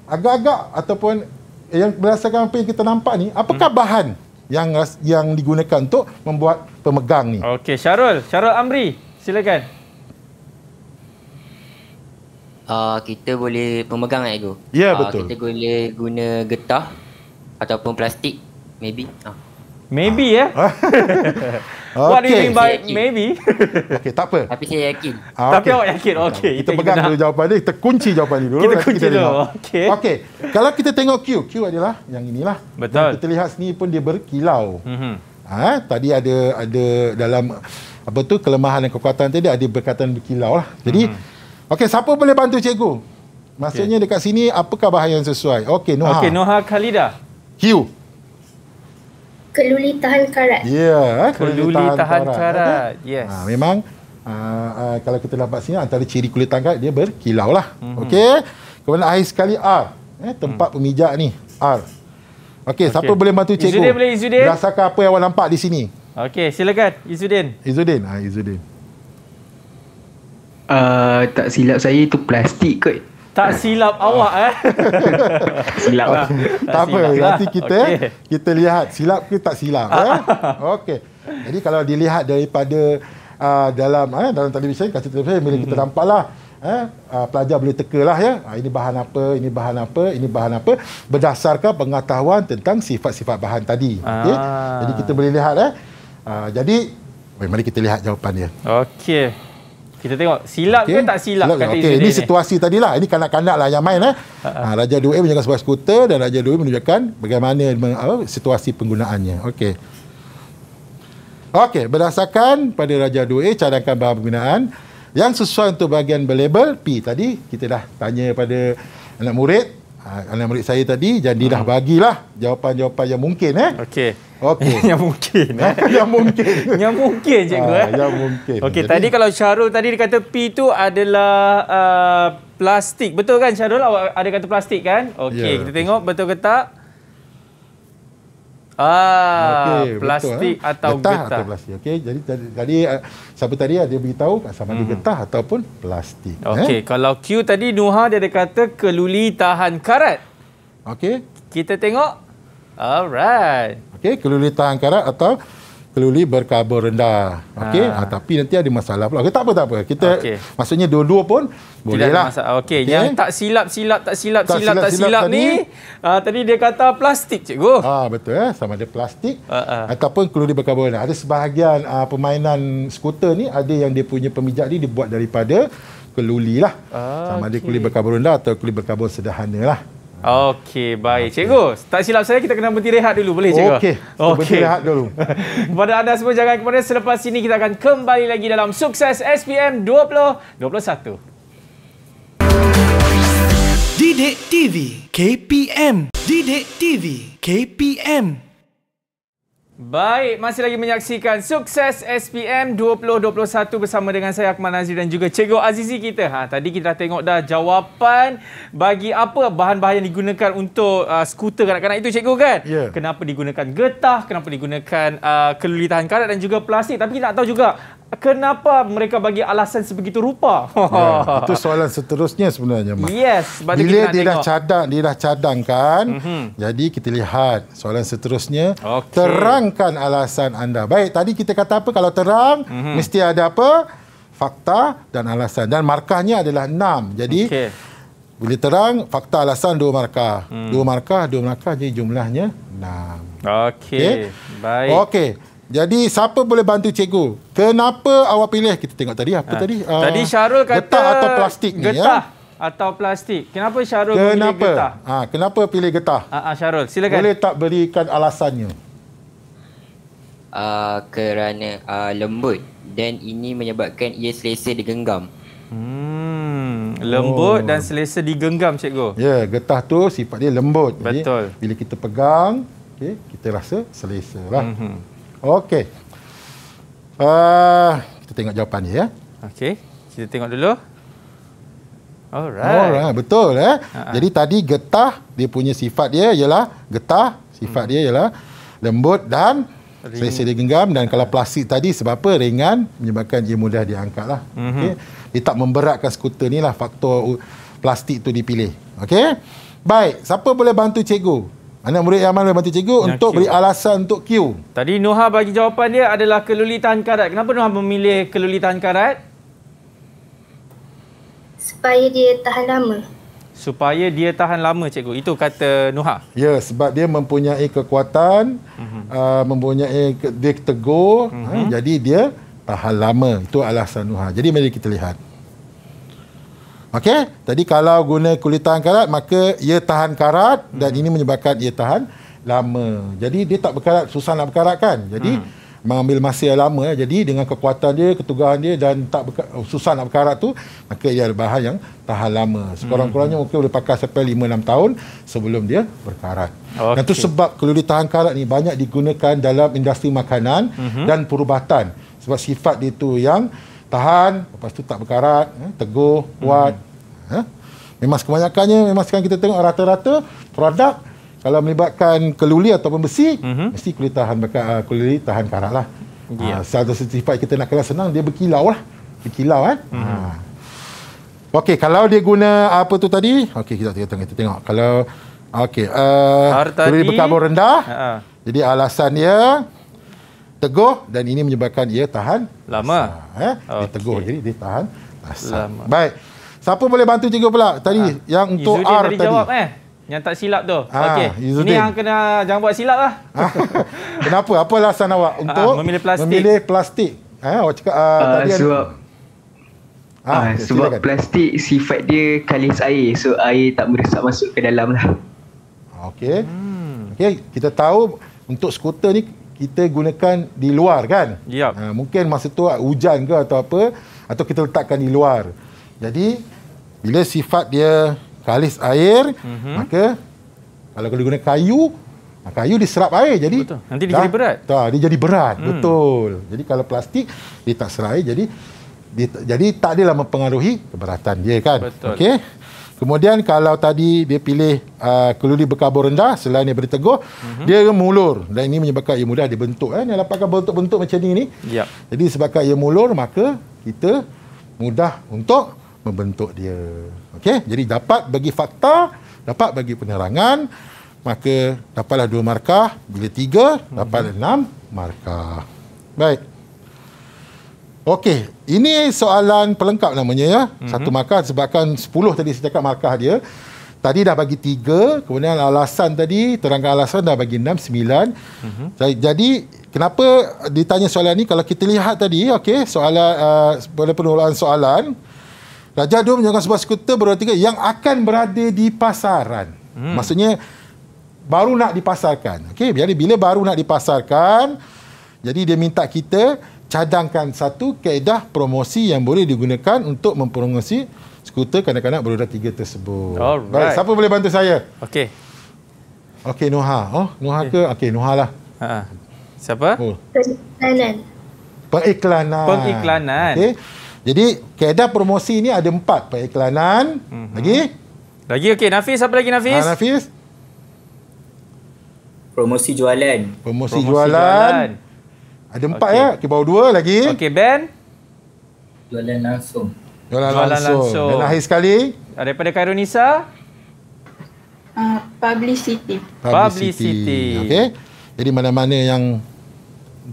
Agak-agak ataupun yang berdasarkan apa yang kita nampak ni, apakah bahan yang digunakan untuk membuat pemegang ni? Okey, Syarul Amri, silakan. Kita boleh pemegang ego. Ya, betul. Kita boleh guna getah ataupun plastik, maybe. Maybe What do you mean by maybe? Okey, tak apa. Tapi saya yakin. Tapi awak yakin? Okey. Kita pegang dulu jawapan dia. Kita kunci jawapan dia dulu. Kita kunci dulu. Okey. Kalau kita tengok Q adalah yang inilah. Betul. Dan kita lihat sini pun dia berkilau. Tadi ada dalam apa tu kelemahan dan kekuatan tadi ada berkaitan berkilau lah. Jadi okey, siapa boleh bantu cikgu? Maksudnya dekat sini apakah bahan yang sesuai? Okey, Noha. Okey, Noha Khalida. Q. Keluli tahan karat. Ya, keluli tahan karat. Yes. Memang kalau kita dapat sini antara ciri kulit tahan karat dia berkilau lah. Okey. Kemudian akhir sekali R. Tempat pemijak ni R. Okey, siapa boleh bantu cikgu? Izudin boleh, Izudin. Berdasarkan apa yang awak nampak di sini. Okey, silakan Izudin. Izudin. Tak silap saya itu plastik kot. Tak silap awak Silap lah. Tak apa, nanti kita lihat silap ke tak silap. Okey. Jadi kalau dilihat daripada dalam televisyen, kaca televisyen, bila kita nampaklah pelajar boleh tekalah ini bahan apa, ini bahan apa, ini bahan apa berdasarkan pengetahuan tentang sifat-sifat bahan tadi. Okey. Jadi kita boleh lihat jadi mari kita lihat jawapan dia. Okey. Kita tengok silap ke tak silap kata Izudin. Ini situasi tadilah. Ini kanak-kanak lah yang main. Raja 2A menjaga sebuah skuter dan Raja 2A menunjukkan bagaimana situasi penggunaannya. Okey. Berdasarkan pada Raja 2A cadangkan bahan penggunaan yang sesuai untuk bahagian berlabel P tadi kita dah tanya pada anak murid saya tadi, jadi dah bagilah jawapan-jawapan yang mungkin Okey. Yang mungkin Yang mungkin cikgu Yang mungkin. Okey, tadi kalau Syarul tadi dia kata P tu adalah plastik. Betul kan Syarul? Awak ada kata plastik kan? Okey, kita tengok betul ke tak? Plastik betul, atau getah. Atau plastik. Okey, jadi tadi siapa tadi ada beritahu sama ada getah ataupun plastik. Okey, kalau Q tadi Nuha dia ada kata keluli tahan karat. Okey. Kita tengok. Alright. Okey, keluli tahan karat atau keluli berkarbon rendah. Okey, tapi nanti ada masalah pula. Okey, tak apa. Kita maksudnya dua-dua pun bolehlah. Okey, yang tak silap ni tadi dia kata plastik cikgu. Betul sama ada plastik ataupun keluli berkarbon rendah. Ada sebahagian permainan skuter ni ada yang dia punya pemijak ni dibuat daripada keluli lah. Sama ada keluli berkarbon rendah atau keluli berkarbon sederhana lah. Okey, baik. Cikgu, tak silap saya kita kena berhenti rehat dulu. Boleh, cikgu? Okey, berhenti rehat dulu. Kepada anda semua, jangan ke mana. Selepas ini kita akan kembali lagi dalam Sukses SPM 2021. Didik TV KPM. Didik TV KPM. Baik, masih lagi menyaksikan Sukses SPM 2021 bersama dengan saya Akmal Nazir dan juga Cikgu Azizi kita. Tadi kita dah tengok dah jawapan bagi apa bahan-bahan yang digunakan untuk skuter kanak-kanak itu, Cikgu kan? Yeah. Kenapa digunakan getah, kenapa digunakan keluli tahan karat dan juga plastik. Tapi kita nak tahu juga kenapa mereka bagi alasan sebegitu rupa. Itu soalan seterusnya sebenarnya, Mak. Yes, bila dia dah cadangkan, jadi kita lihat soalan seterusnya. Terangkan alasan anda. Baik, tadi kita kata apa? Kalau terang, mesti ada apa? Fakta dan alasan. Dan markahnya adalah 6. Jadi, bila terang, fakta, alasan 2 markah. 2 markah, jadi jumlahnya 6. Okey. Baik. Okey. Jadi, siapa boleh bantu cikgu? Kenapa awak pilih? Kita tengok tadi. Apa tadi? Tadi Syarul kata getah atau plastik ni. Getah atau plastik. Kenapa Syarul pilih getah? Kenapa pilih getah? Syarul, silakan. Boleh tak berikan alasannya? Kerana lembut dan ini menyebabkan ia selesa digenggam. Lembut dan selesa digenggam, cikgu. Ya, getah tu sifat dia lembut. Betul. Jadi, bila kita pegang, kita rasa selesa lah. Okey. Kita tengok jawapan dia ya. Okey, kita tengok dulu. Alright. Betul Jadi tadi getah, dia punya sifat dia ialah getah, sifat dia ialah lembut dan selesa digenggam. Dan kalau plastik tadi sebab apa? Ringan, menyebabkan ia mudah diangkat lah. Okay? Dia tak memberatkan skuter ni lah, faktor plastik tu dipilih. Okey. Baik, siapa boleh bantu cikgu? Anak murid yang mana boleh bantu cikgu untuk beri alasan untuk Q? Tadi Nuha bagi jawapan dia adalah keluli tahan karat. Kenapa Nuha memilih keluli tahan karat? Supaya dia tahan lama. Supaya dia tahan lama, cikgu. Itu kata Nuha. Ya, sebab dia mempunyai kekuatan, mempunyai dia teguh, jadi dia tahan lama. Itu alasan Nuha. Jadi mari kita lihat. Okey, tadi kalau guna kulit tahan karat, maka ia tahan karat dan ini menyebabkan ia tahan lama. Jadi dia tak berkarat, susah nak berkarat kan. Jadi mengambil masa yang lama. Jadi dengan kekuatan dia, keteguhan dia dan susah nak berkarat tu, maka ia ada bahan yang tahan lama. Sekurang-kurangnya mungkin boleh pakai sampai 5-6 tahun sebelum dia berkarat. Dan itu sebab keluli tahan karat ni banyak digunakan dalam industri makanan dan perubatan. Sebab sifat dia tu yang tahan, lepas tu tak berkarat, teguh, kuat. Memang kebanyakannya, memang sekarang kita tengok rata-rata produk kalau melibatkan keluli ataupun besi, mesti kulit tahan karat lah. Satu sifat kita nak kenal senang, dia berkilau lah. Berkilau kan. Okey, kalau dia guna apa tu tadi? Okey, kita tengok. Kalau keluli berkarbon rendah, jadi alasan dia teguh dan ini menyebabkan ia tahan lama. Dia teguh, jadi dia tahan lama. Baik. Siapa boleh bantu cikgu pula tadi yang untuk Izzuddin R tadi? Jawab yang tak silap tu. Okey. Ini yang kena jangan buat silap lah. Kenapa? Apa alasan awak untuk memilih plastik? Awak cakap tadi sebab plastik sifat dia kalis air. So air tak meresap masuk ke dalam lah. Okey. Okey, kita tahu untuk skuter ni kita gunakan di luar kan? Mungkin masa tu hujan ke atau apa, atau kita letakkan di luar. Jadi bila sifat dia kalis air, maka kalau guna kayu diserap air, jadi nanti dia jadi berat. Dia jadi berat, betul. Jadi kalau plastik dia tak serap air, jadi tak adalah mempengaruhi keberatan dia kan. Okey. Kemudian kalau tadi dia pilih keluli berkarbon rendah, selain dia beri teguh, dia mulur dan ini menyebabkan ia mudah dibentuk. Dia dapatkan bentuk-bentuk macam ni. Jadi sebabkan ia mulur, maka kita mudah untuk membentuk dia. Okey, jadi dapat bagi fakta, dapat bagi penerangan, maka dapatlah 2 markah. Bila 3, dapat 6 markah. Baik. Okey, ini soalan pelengkap namanya ya. 1 markah sebabkan 10 tadi saya cakap markah dia. Tadi dah bagi 3, kemudian alasan tadi, terangkan alasan dah bagi 6, 9. Jadi kenapa ditanya soalan ni? Kalau kita lihat tadi, okey, soalan pada penolakan soalan, Raja Dua menyokong sebuah skuter beroda 3 yang akan berada di pasaran. Maksudnya baru nak dipasarkan. Okey, jadi bila baru nak dipasarkan, jadi dia minta kita cadangkan satu kaedah promosi yang boleh digunakan untuk mempromosi skuter kanak-kanak beroda 3 tersebut. Baik, siapa boleh bantu saya? Okey, Nuha. Nuha ke? Okey, Nuha lah. Siapa? Pengiklanan. Okey. Jadi kaedah promosi ini ada 4. Pengiklanan. Lagi, okey. Nafis, apa lagi Nafis? Nafis. Promosi jualan. Promosi jualan. Ada 4 ya. Okey, baru 2 lagi. Okey, Ben. Jualan langsung. Jualan langsung. Dan akhir sekali daripada Khairunisa, publicity. Okey. Jadi mana-mana yang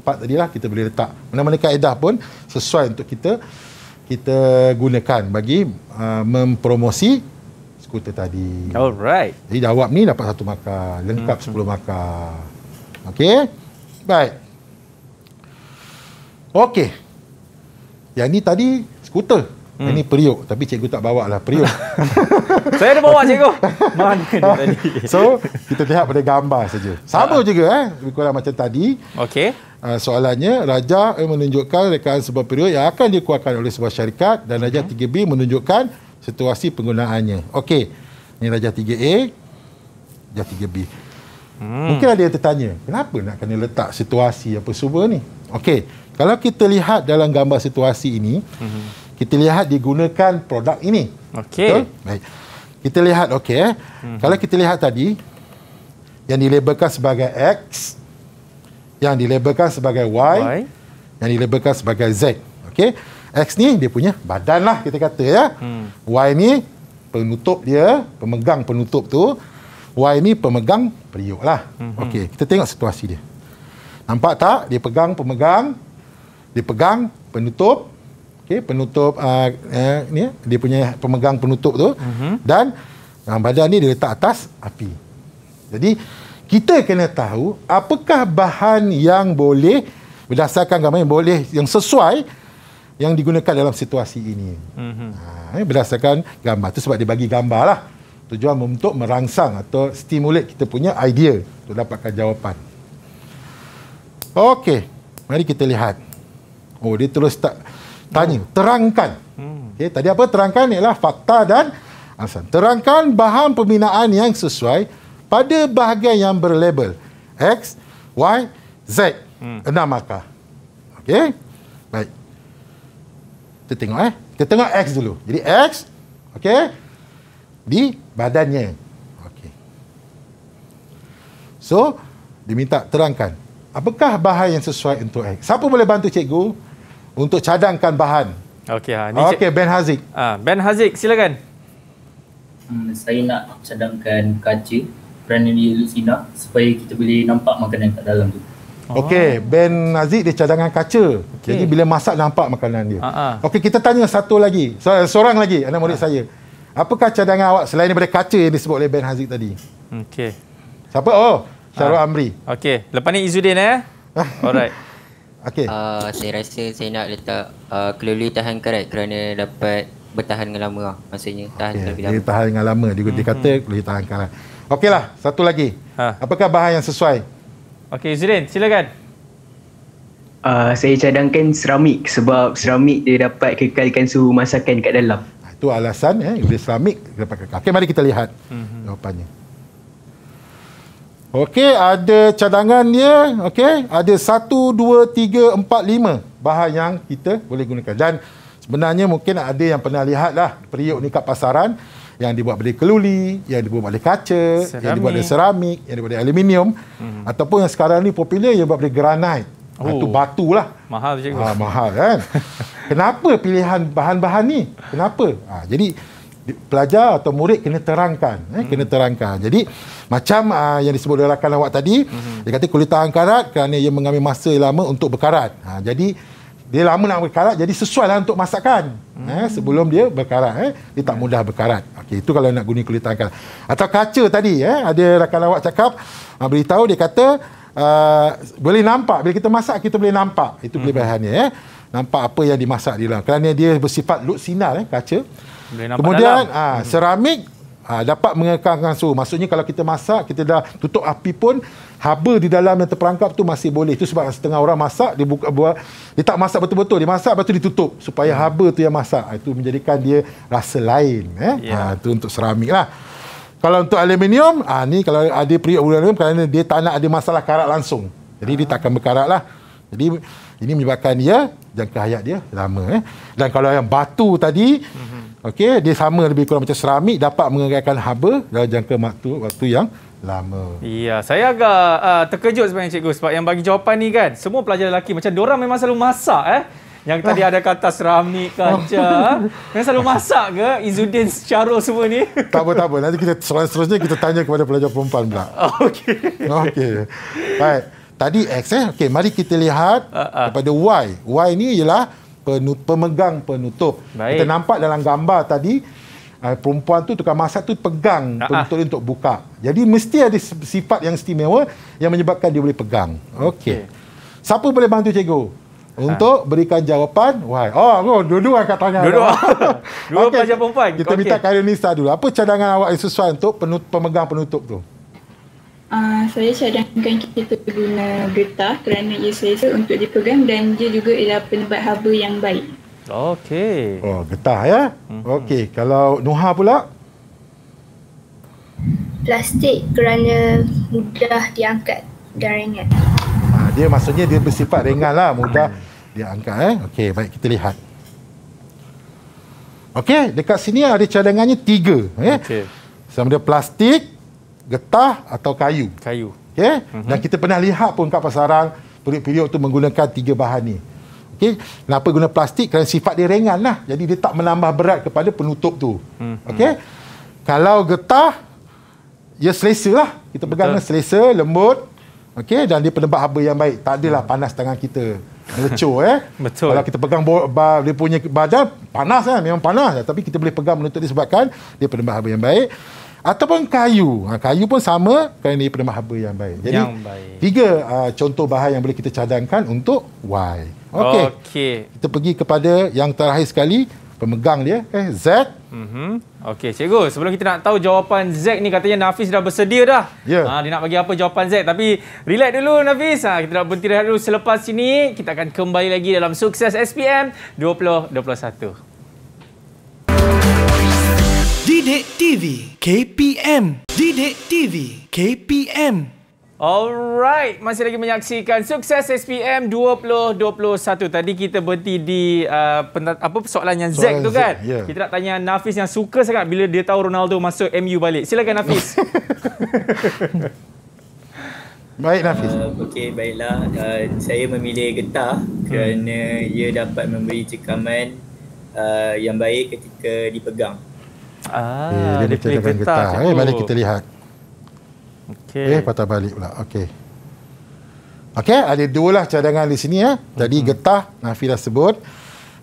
4 tadilah kita boleh letak. Mana-mana kaedah pun sesuai untuk kita gunakan bagi mempromosi skuter tadi. Alright. Jadi jawab ni dapat 1 markah, lengkap 10 markah. Okey. Baik. Okey. Yang ni tadi skuter. Ini periuk, tapi cikgu tak bawa lah periuk. Saya ada bawa cikgu. Mana dia tadi? So, kita lihat pada gambar saja. Sama juga lebih kurang macam tadi. Okey. Soalannya, Raja menunjukkan rekaan sebuah periuk yang akan dikeluarkan oleh sebuah syarikat dan Raja 3B menunjukkan situasi penggunaannya. Okey. Ini Raja 3A, Raja 3B. Mungkin ada yang tertanya, kenapa nak kena letak situasi apa semua ni? Okey, kalau kita lihat dalam gambar situasi ini, kita lihat digunakan produk ini. Okey. Baik. Kita lihat, okey. Kalau kita lihat tadi, yang dilabelkan sebagai X, yang dilabelkan sebagai Y, yang dilabelkan sebagai Z. Okey. X ni dia punya badan lah kita kata ya. Y ni penutup dia, pemegang penutup tu. Y ni pemegang periuk lah. Okey, kita tengok situasi dia. Nampak tak? Dia pegang pemegang, dia pegang penutup. Okey, penutup ni dia punya pemegang penutup tu. Dan badan ni dia letak atas api. Jadi kita kena tahu apakah bahan yang boleh berdasarkan gambar yang boleh, yang sesuai yang digunakan dalam situasi ini. Berdasarkan gambar tu, sebab dia bagi gambar lah. Tujuan untuk merangsang atau stimulate kita punya idea untuk dapatkan jawapan. Okey, mari kita lihat. Oh, dia terus tanya, terangkan. Okey, tadi apa? Terangkan ialah fakta dan alasan. Terangkan bahan pembinaan yang sesuai pada bahagian yang berlabel X, Y, Z. 6 markah. Okey? Baik. Kita tengok Kita tengok X dulu. Jadi X, okey, di badannya. Okey. So, diminta terangkan apakah bahan yang sesuai untuk X. Siapa boleh bantu cikgu untuk cadangkan bahan? Okey, okey, Ben Haziq. Ben Haziq, silakan. Saya nak cadangkan kaca kerana dia lucina supaya kita boleh nampak makanan kat dalam tu. Okey, Ben Haziq dia cadangan kaca. Jadi bila masak nampak makanan dia. Okey, kita tanya satu lagi. Seorang lagi anak murid saya. Apakah cadangan awak selain daripada kaca yang disebut oleh Ben Haziq tadi? Okey. Siapa? Oh, Syarul Amri. Okey, lepas ni Izzuddin Alright. Okey. Saya rasa saya nak letak keluli tahan karat kerana dapat bertahan dengan lama lah. Maksudnya tahan lebih lama. Dia tahan dengan lama. Dia kata keluli tahan karat. Okeylah, satu lagi. Apakah bahan yang sesuai? Okey, Izzuddin, silakan. Saya cadangkan seramik sebab seramik dia dapat kekalkan suhu masakan kat dalam. Itu alasan bila seramik dapat kekal. Okey, mari kita lihat jawapannya. Okey, ada cadangan dia. Okey, ada 1, 2, 3, 4, 5 bahan yang kita boleh gunakan. Dan sebenarnya mungkin ada yang pernah lihat lah periuk ni kat pasaran yang dibuat dari keluli, yang dibuat dari kaca, yang dibuat dari seramik, yang dibuat dari aluminium, ataupun yang sekarang ni popular yang dibuat dari granite. Itu batu lah. Mahal cikgu. Mahal kan. Kenapa pilihan bahan-bahan ni? Kenapa? Jadi pelajar atau murid kena terangkan. Kena terangkan. Jadi macam yang disebut oleh rakan awak tadi, dia kata kulit tahan karat kerana ia mengambil masa lama untuk berkarat. Jadi dia lama nak berkarat, jadi sesuai lah untuk masakan. Sebelum dia berkarat, dia tak mudah berkarat. Okey, itu kalau nak guna kulit tahan karat. Atau kaca tadi, ada rakan awak cakap, beritahu, dia kata boleh nampak bila kita masak, kita boleh nampak itu kelebihannya. Nampak apa yang dimasak di dalam kerana dia bersifat lutsinar, kaca. Kemudian seramik dapat mengekalkan suhu. Maksudnya kalau kita masak, kita dah tutup api pun, haba di dalam yang terperangkap tu masih boleh. Itu sebab setengah orang masak, dia tak masak betul-betul, dia masak lepas tu ditutup supaya haba tu yang masak. Itu menjadikan dia rasa lain. Itu untuk seramik lah. Kalau untuk aluminium, ni kalau ada periuk aluminium kerana dia tak nak ada masalah karat langsung. Jadi dia tak akan berkarat lah. Jadi ini menyebabkan dia jangka hayat dia lama. Dan kalau yang batu tadi, okey, dia sama lebih kurang macam seramik, dapat mengekalkan haba dalam jangka waktu yang lama. Ya, saya agak terkejut sebenarnya cikgu sebab yang bagi jawapan ni kan, semua pelajar lelaki macam diorang memang selalu masak Yang tadi ada kata seramik, kaca, memang selalu masak ke Izzuddin, Syarul semua ni? Tak apa. Nanti kita seterusnya kita tanya kepada pelajar perempuan pula. Okey. Baik. Tadi X Okey, mari kita lihat kepada Y. Y ni ialah pemegang penutup. Baik. Kita nampak dalam gambar tadi perempuan tu, tukang masak tu pegang penutup untuk buka. Jadi mesti ada sifat yang istimewa yang menyebabkan dia boleh pegang. Okey. Siapa boleh bantu cikgu untuk berikan jawapan Y? Dua-dua angkat tangan. Dua pelajar perempuan. Kita minta Kairunisa dulu. Apa cadangan awak yang sesuai untuk pemegang penutup tu? Saya cadangkan kita guna getah kerana ia selesa untuk dipegang dan dia juga ialah penebat haba yang baik. Okey. Getah ya. Okey, kalau Nuha pula? Plastik kerana mudah diangkat dan ringan. Dia maksudnya dia bersifat ringan lah, mudah dia angkat. Okey, baik kita lihat. Okey, dekat sini ada cadangannya 3. Okey. Sama ada plastik, getah atau kayu. Okey. Dan kita pernah lihat pun kat pasaran periuk-periuk tu menggunakan 3 bahan ni. Okey, kenapa guna plastik? Kerana sifat dia ringan lah. Jadi dia tak menambah berat kepada penutup tu. Okey. Kalau getah, ia selesa lah. Kita pegang selesa, lembut. Okey, dan dia penebat haba yang baik. Tak adalah panas tangan kita. Melecur Betul. Kalau kita pegang dia punya badan, panas kan? Memang panas. Tapi kita boleh pegang menutup disebabkan dia penebat haba yang baik. Ataupun kayu. Kayu pun sama kerana dia penebat haba yang baik. Jadi, yang baik. 3 contoh bahan yang boleh kita cadangkan untuk Y. Okey. Kita pergi kepada yang terakhir sekali, pemegang dia, Z. Okey, cikgu, sebelum kita nak tahu jawapan Z ni, katanya Nafis dah bersedia dah. Ya. Dia nak bagi apa jawapan Z. Tapi relax dulu Nafis. Kita nak berhenti rehat dulu. Selepas ini, kita akan kembali lagi dalam Sukses SPM 2021. Didik TV KPM. Didik TV KPM. Alright, masih lagi menyaksikan Sukses SPM 2021. Tadi kita berhenti di soalan yang Z tu kan. Kita nak tanya Nafis yang suka sangat bila dia tahu Ronaldo masuk MU balik. Silakan Nafis. Baik Nafis. Okey, baiklah. Saya memilih getah kerana ia dapat memberi cekaman yang baik ketika dipegang. Dia pilih getah. Mari kita lihat. Patah balik pula. Okey, ada 2 lah cadangan di sini ya. Jadi getah, Nafi dah sebut.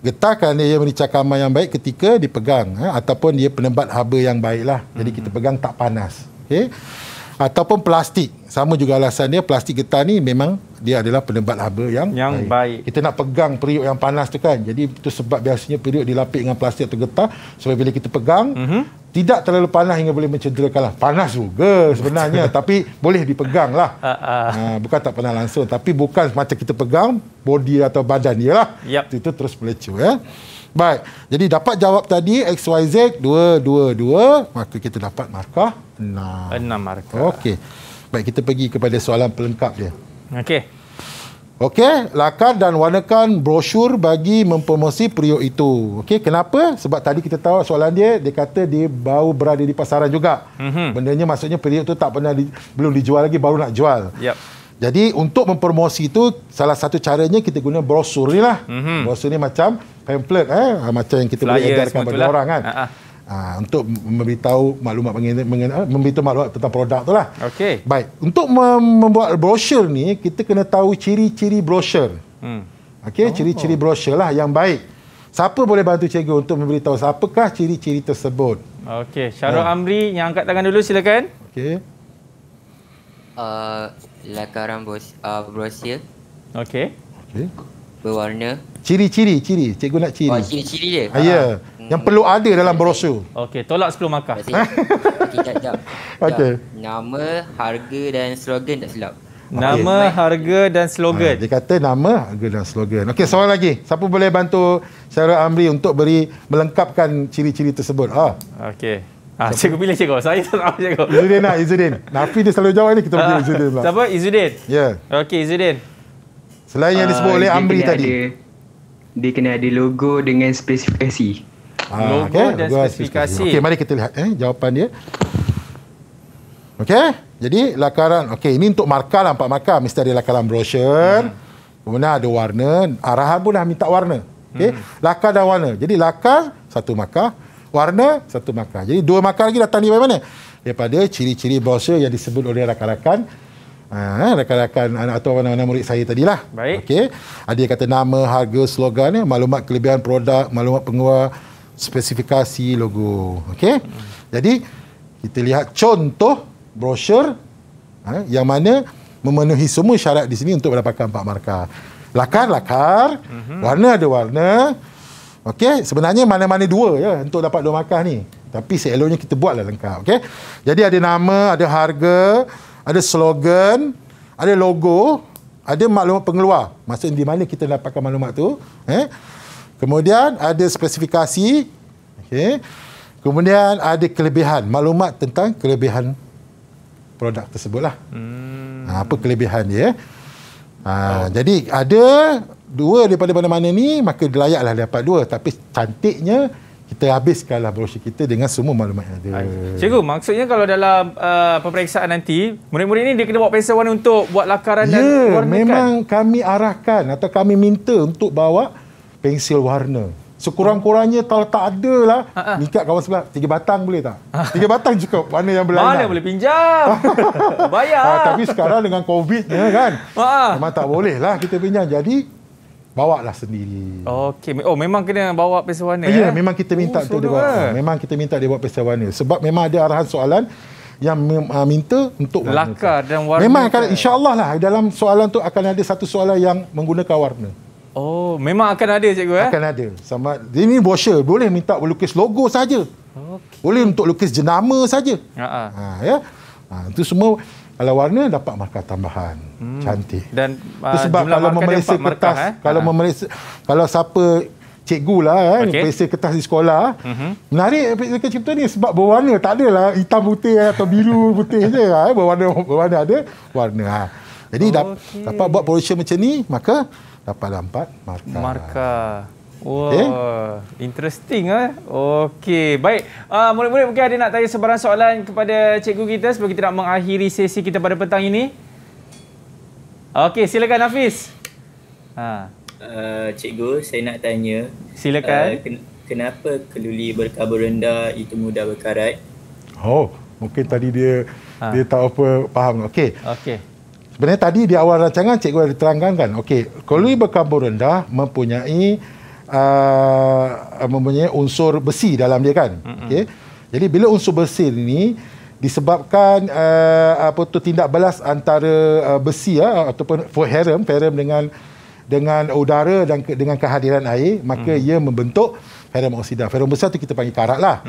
Getah kerana ia memberi cakaman yang baik ketika dipegang ataupun dia penebat haba yang baik lah. Jadi kita pegang tak panas. Okey. Ataupun plastik. Sama juga alasan dia, plastik getah ni memang dia adalah penebat haba yang baik. Kita nak pegang periuk yang panas tu kan. Jadi itu sebab biasanya periuk dilapik dengan plastik atau getah supaya bila kita pegang tidak terlalu panas hingga boleh mencederakan lah. Panas juga sebenarnya tapi boleh dipegang lah. Bukan tak panas langsung, tapi bukan macam kita pegang body atau badan dia lah. Itu terus melecur ya. Baik, jadi dapat jawab tadi XYZ 2, maka kita dapat markah 6. 6 markah. Okey. Baik, kita pergi kepada soalan pelengkap dia. Okey, lakar dan warnakan brosur bagi mempromosi periuk itu. Okey, kenapa? Sebab tadi kita tahu soalan dia kata dia baru berada di pasaran juga. Bendanya maksudnya periuk tu tak pernah belum dijual lagi, baru nak jual. Jadi untuk mempromosi itu, salah satu caranya kita guna brosur ni lah. Brosur ni macam pamphlet, macam yang kita boleh edarkan bagi orang kan. Untuk memberitahu maklumat memberitahu maklumat tentang produk tu lah. Baik, untuk membuat brosur ni kita kena tahu ciri-ciri brosur. Ciri-ciri brosur lah yang baik. Siapa boleh bantu cikgu untuk memberitahu apakah ciri-ciri tersebut? Syarul Amri yang angkat tangan dulu, silakan. Lakaran brosur. Berwarna. Ciri-ciri. Cikgu nak ciri. Ciri-ciri dia. Ya. Yang perlu ada dalam brosur. Tolak 10 markah. Sekejap. Nama, harga dan slogan tak silap. Nama, harga dan slogan. Dia kata nama, harga dan slogan. Okey, soalan lagi. Siapa boleh bantu Syarul Amri untuk melengkapkan ciri-ciri tersebut? Cikgu pilih cikgu. Saya tak tahu cikgu. Izzuddin. Nafi dia selalu jawab ni, kita bagi Izzuddin pula. Siapa? Izzuddin? Ya. Izzuddin. Selain yang disebut oleh Amri tadi. Dia kena ada logo dengan spesifikasi. Logo dan spesifikasi. Okey, mari kita lihat jawapan dia. Okey, jadi lakaran. Okey, ini untuk markah lah, 4 markah. Mesti ada lakaran brosur. Kemudian ada warna. Arahan pun dah minta warna. Okey, lakar dan warna. Jadi lakar 1 markah, warna 1 markah. Jadi 2 markah lagi datang dari mana? Daripada ciri-ciri brosur yang disebut oleh rakan-rakan. Rakan-rakan anak atau anak-anak murid saya tadilah. Baik. Okey. Ada yang kata nama, harga, slogan, maklumat kelebihan produk, maklumat pengeluar, spesifikasi, logo. Okey. Jadi kita lihat contoh brosur yang mana memenuhi semua syarat di sini untuk mendapatkan 4 markah. Lakar, warna ada warna. Okey, sebenarnya mana-mana 2 ya untuk dapat 2 markah ni. Tapi seeloknya kita buatlah lengkap. Okey. Jadi ada nama, ada harga, ada slogan, ada logo, ada maklumat pengeluar. Maksudnya di mana kita dapatkan maklumat tu. Kemudian ada spesifikasi. Kemudian ada kelebihan. Maklumat tentang kelebihan produk tersebutlah. Apa kelebihan dia. Jadi ada dua daripada mana-mana ni, maka layaklah dapat dua. Tapi cantiknya kita habiskanlah brosur kita dengan semua maklumat yang ada. Cikgu, maksudnya kalau dalam peperiksaan nanti, murid-murid ni dia kena bawa pensel warna untuk buat lakaran dan warnakan? Memang kami arahkan atau kami minta untuk bawa pensil warna. Sekurang-kurangnya kalau tak ada lah, minta kawan sebelah 3 batang boleh tak? 3 batang cukup, warna yang berlainan. Mana boleh pinjam? Bayar. Tapi sekarang dengan COVID-nya kan, memang tak boleh lah kita pinjam. Jadi bawa lah sendiri. Okey. Oh, memang kena bawa pensel warna. Ya, memang kita minta untuk dia bawa. Memang kita minta dia bawa pensel warna. Sebab memang ada arahan soalan yang minta untuk warna. Lakar dan warna. Memang akan, insya-Allah lah dalam soalan tu akan ada satu soalan yang menggunakan warna. Oh, memang akan ada cikgu Akan ada. Sama ini brosur boleh minta lukis logo saja. Boleh untuk lukis jenama saja. Ya. Itu semua. Kalau warna dapat markah tambahan. Cantik. Dan sebab kalau memeriksa kertas, kalau siapa cikgu lah periksa kertas di sekolah, menarik periksa cipta ni sebab berwarna, tak adalah hitam putih atau biru putih je. Berwarna ada warna. Jadi dapat buat brosur macam ni, maka dapat 4 markah. Wow, interesting Okey, baik. Murid-murid mungkin ada nak tanya sebarang soalan kepada cikgu kita sebelum kita nak mengakhiri sesi kita pada petang ini. Okey, silakan Hafiz. Cikgu, saya nak tanya. Silakan. Kenapa keluli berkarbon rendah itu mudah berkarat? Mungkin tadi dia tak apa faham. Okey. Sebenarnya tadi di awal rancangan cikgu ada terangkan kan. Okey, keluli berkarbon rendah mempunyai unsur besi dalam dia kan. Okay. Jadi bila unsur besi ini disebabkan tindak balas antara besi ataupun ferrum dengan udara dan dengan kehadiran air, maka ia membentuk ferrum oksida. Ferrum besar tu kita panggil karat lah.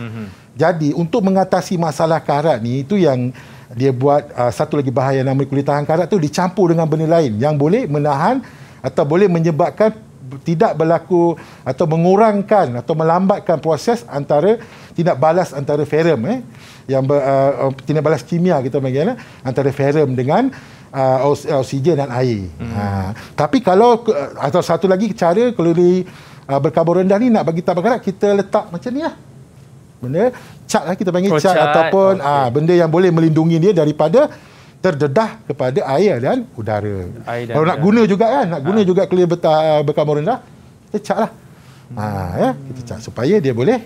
Jadi untuk mengatasi masalah karat ni, itu yang dia buat satu lagi bahaya namanya kulit tahan karat tu dicampur dengan benda lain yang boleh menahan atau boleh menyebabkan tidak berlaku atau mengurangkan atau melambatkan proses antara tindak balas antara ferrum yang tindak balas kimia kita panggil antara ferrum dengan oksigen dan air. Tapi kalau atau satu lagi cara keluli berkarbon rendah ni nak bagi tabak karat, kita letak macam ni lah. Benda cat lah, kita panggil cat ataupun benda yang boleh melindungi dia daripada terdedah kepada air dan udara. Kalau nak guna juga kan, nak guna juga keluli berkarbon rendah, kita cat lah. Kita cat supaya dia boleh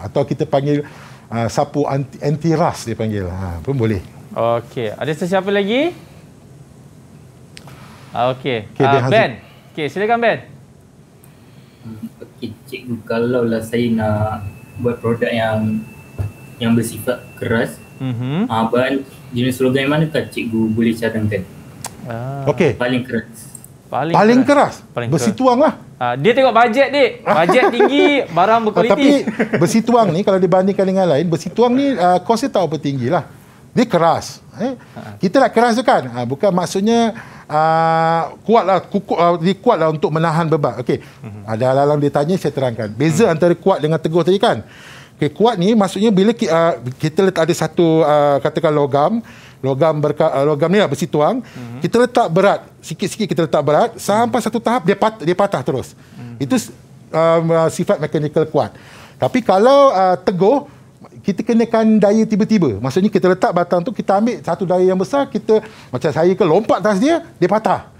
atau kita panggil sapu anti-rust dia panggil. Pun boleh. Okey, ada sesiapa lagi? Ben. Silakan Ben. Cikgu, kalau lah saya nak buat produk yang bersifat keras, bahan jenis logam yang manakah cikgu boleh cadangkan? Paling keras. Paling keras? Besi tuang lah. Dia tengok bajet, Dik. Bajet tinggi, barang berkualiti. Tapi besi tuang ni kalau dibandingkan dengan lain, besi tuang ni kosnya tak apa tinggi lah. Dia keras. Kita nak keras tu kan? Bukan maksudnya kuatlah, kuatlah untuk menahan beban. Ada hal-hal dia tanya, saya terangkan. Beza antara kuat dengan teguh tadi kan? Kuat ni maksudnya bila kita letak ada satu katakan logam ni lah besi tuang, kita letak berat sikit-sikit, kita letak berat sampai satu tahap dia patah terus. Itu sifat mekanikal kuat. Tapi kalau teguh, kita kenakan daya tiba-tiba. Maksudnya kita letak batang tu, kita ambil satu daya yang besar, kita macam saya lompat atas dia patah.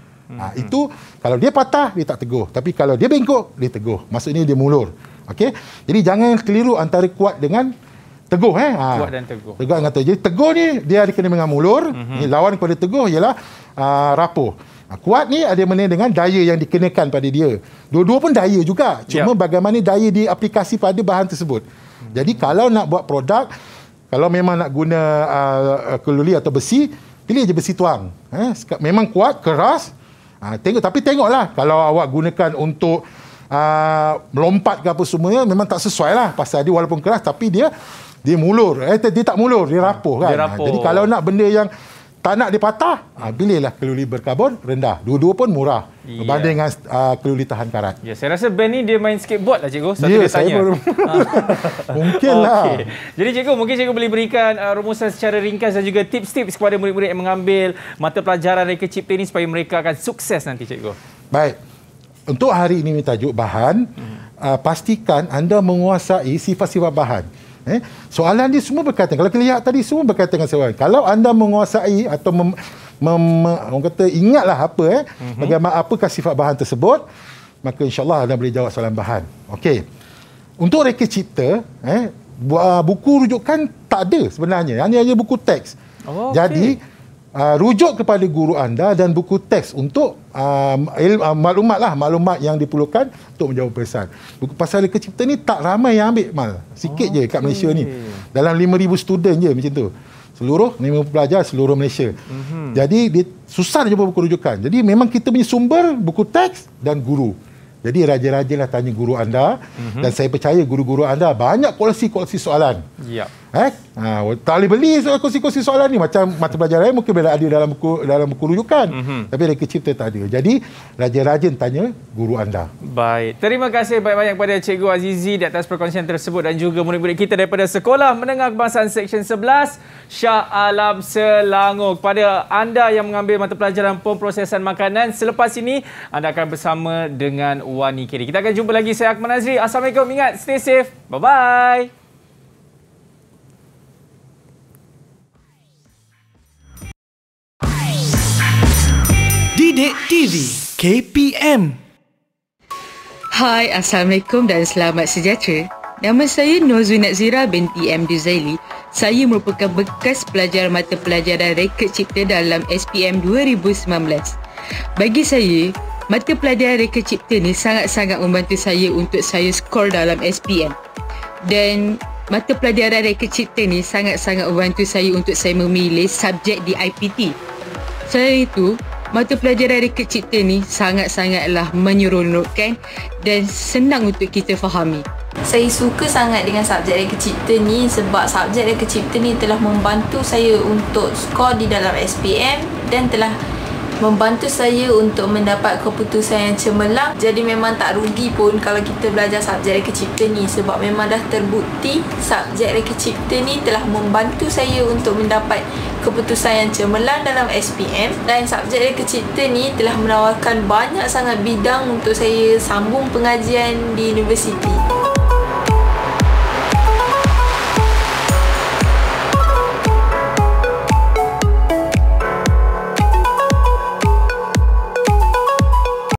Itu kalau dia patah, dia tak teguh. Tapi kalau dia bengkok, dia teguh. Maksudnya dia mulur. Jadi jangan keliru antara kuat dengan teguh. Kuat dan teguh. Teguh dengan teguh. Jadi teguh ni dia ada kena dengan mulur. Lawan kepada teguh ialah rapuh. Kuat ni ada mana dengan daya yang dikenakan pada dia. Dua-dua pun daya juga. Cuma bagaimana daya diaplikasi pada bahan tersebut. Jadi kalau nak buat produk, kalau memang nak guna keluli atau besi, pilih je besi tuang. Memang kuat, keras. Tapi tengoklah kalau awak gunakan untuk melompat ke apa semuanya, memang tak sesuai lah. Pasal dia walaupun keras tapi dia mulur. Dia tak mulur, dia rapuh kan. Jadi kalau nak benda yang tak nak dia patah, pilihlah keluli berkarbon rendah. Dua-dua pun murah berbanding dengan keluli tahan karat. Ya, saya rasa Ben ni dia main skateboard lah cikgu. Ya, saya baru mungkinlah. Okay. Jadi cikgu, mungkin cikgu boleh berikan rumusan secara ringkas dan juga tips-tips kepada murid-murid yang mengambil mata pelajaran reka cipta ini supaya mereka akan sukses nanti cikgu. Baik. Untuk hari ini tajuk bahan, pastikan anda menguasai sifat-sifat bahan. Soalan dia semua berkaitan. Kalau kita lihat tadi semua berkaitan dengan soalan. Kalau anda menguasai atau orang kata ingatlah bagaimana apakah sifat bahan tersebut, maka insya-Allah anda boleh jawab soalan bahan. Okey. Untuk reka cipta, buku rujukan tak ada sebenarnya. Hanya buku teks. Jadi rujuk kepada guru anda dan buku teks untuk maklumat yang diperlukan untuk menjawab peperiksaan. Buku pasal reka cipta ni tak ramai yang ambil sikit je kat Malaysia ni. Dalam 5,000 student je macam tu. Seluruh 5,000 pelajar seluruh Malaysia. Jadi dia susah nak jumpa buku rujukan. Jadi memang kita punya sumber buku teks dan guru. Jadi rajin-rajinlah tanya guru anda dan saya percaya guru-guru anda banyak koleksi soalan. Ya. Tak boleh beli koleksi soalan ni macam mata pelajaran mungkin boleh ada dalam buku rujukan. Tapi reka cipta tak ada. Jadi rajin-rajin tanya guru anda. Baik. Terima kasih banyak-banyak kepada Cikgu Azizi di atas perkongsian tersebut dan juga murid-murid kita daripada Sekolah Menengah Kebangsaan Seksyen 11 Shah Alam Selangor. Kepada anda yang mengambil mata pelajaran pemprosesan makanan, selepas ini anda akan bersama dengan Wani Kiri. Kita akan jumpa lagi. Saya Akmal Nazri. Assalamualaikum. Ingat, stay safe. Bye-bye. Didik TV KPM. Hai, Assalamualaikum dan selamat sejahtera. Nama saya Nurzuinat Zira binti M. Duzaili. Saya merupakan bekas pelajar mata pelajaran reka cipta dalam SPM 2019. Bagi saya, mata pelajaran reka cipta ni sangat-sangat membantu saya untuk saya skor dalam SPM. Dan mata pelajaran reka cipta ni sangat-sangat membantu saya untuk saya memilih subjek di IPT. Selain itu, mata pelajaran reka cipta ni sangat-sangatlah menyeronokkan dan senang untuk kita fahami. Saya suka sangat dengan subjek reka cipta ni sebab subjek reka cipta ni telah membantu saya untuk skor di dalam SPM dan telah membantu saya untuk mendapat keputusan yang cemerlang. Jadi memang tak rugi pun kalau kita belajar subjek reka cipta ni sebab memang dah terbukti subjek reka cipta ni telah membantu saya untuk mendapat keputusan yang cemerlang dalam SPM, dan subjek reka cipta ni telah menawarkan banyak sangat bidang untuk saya sambung pengajian di universiti.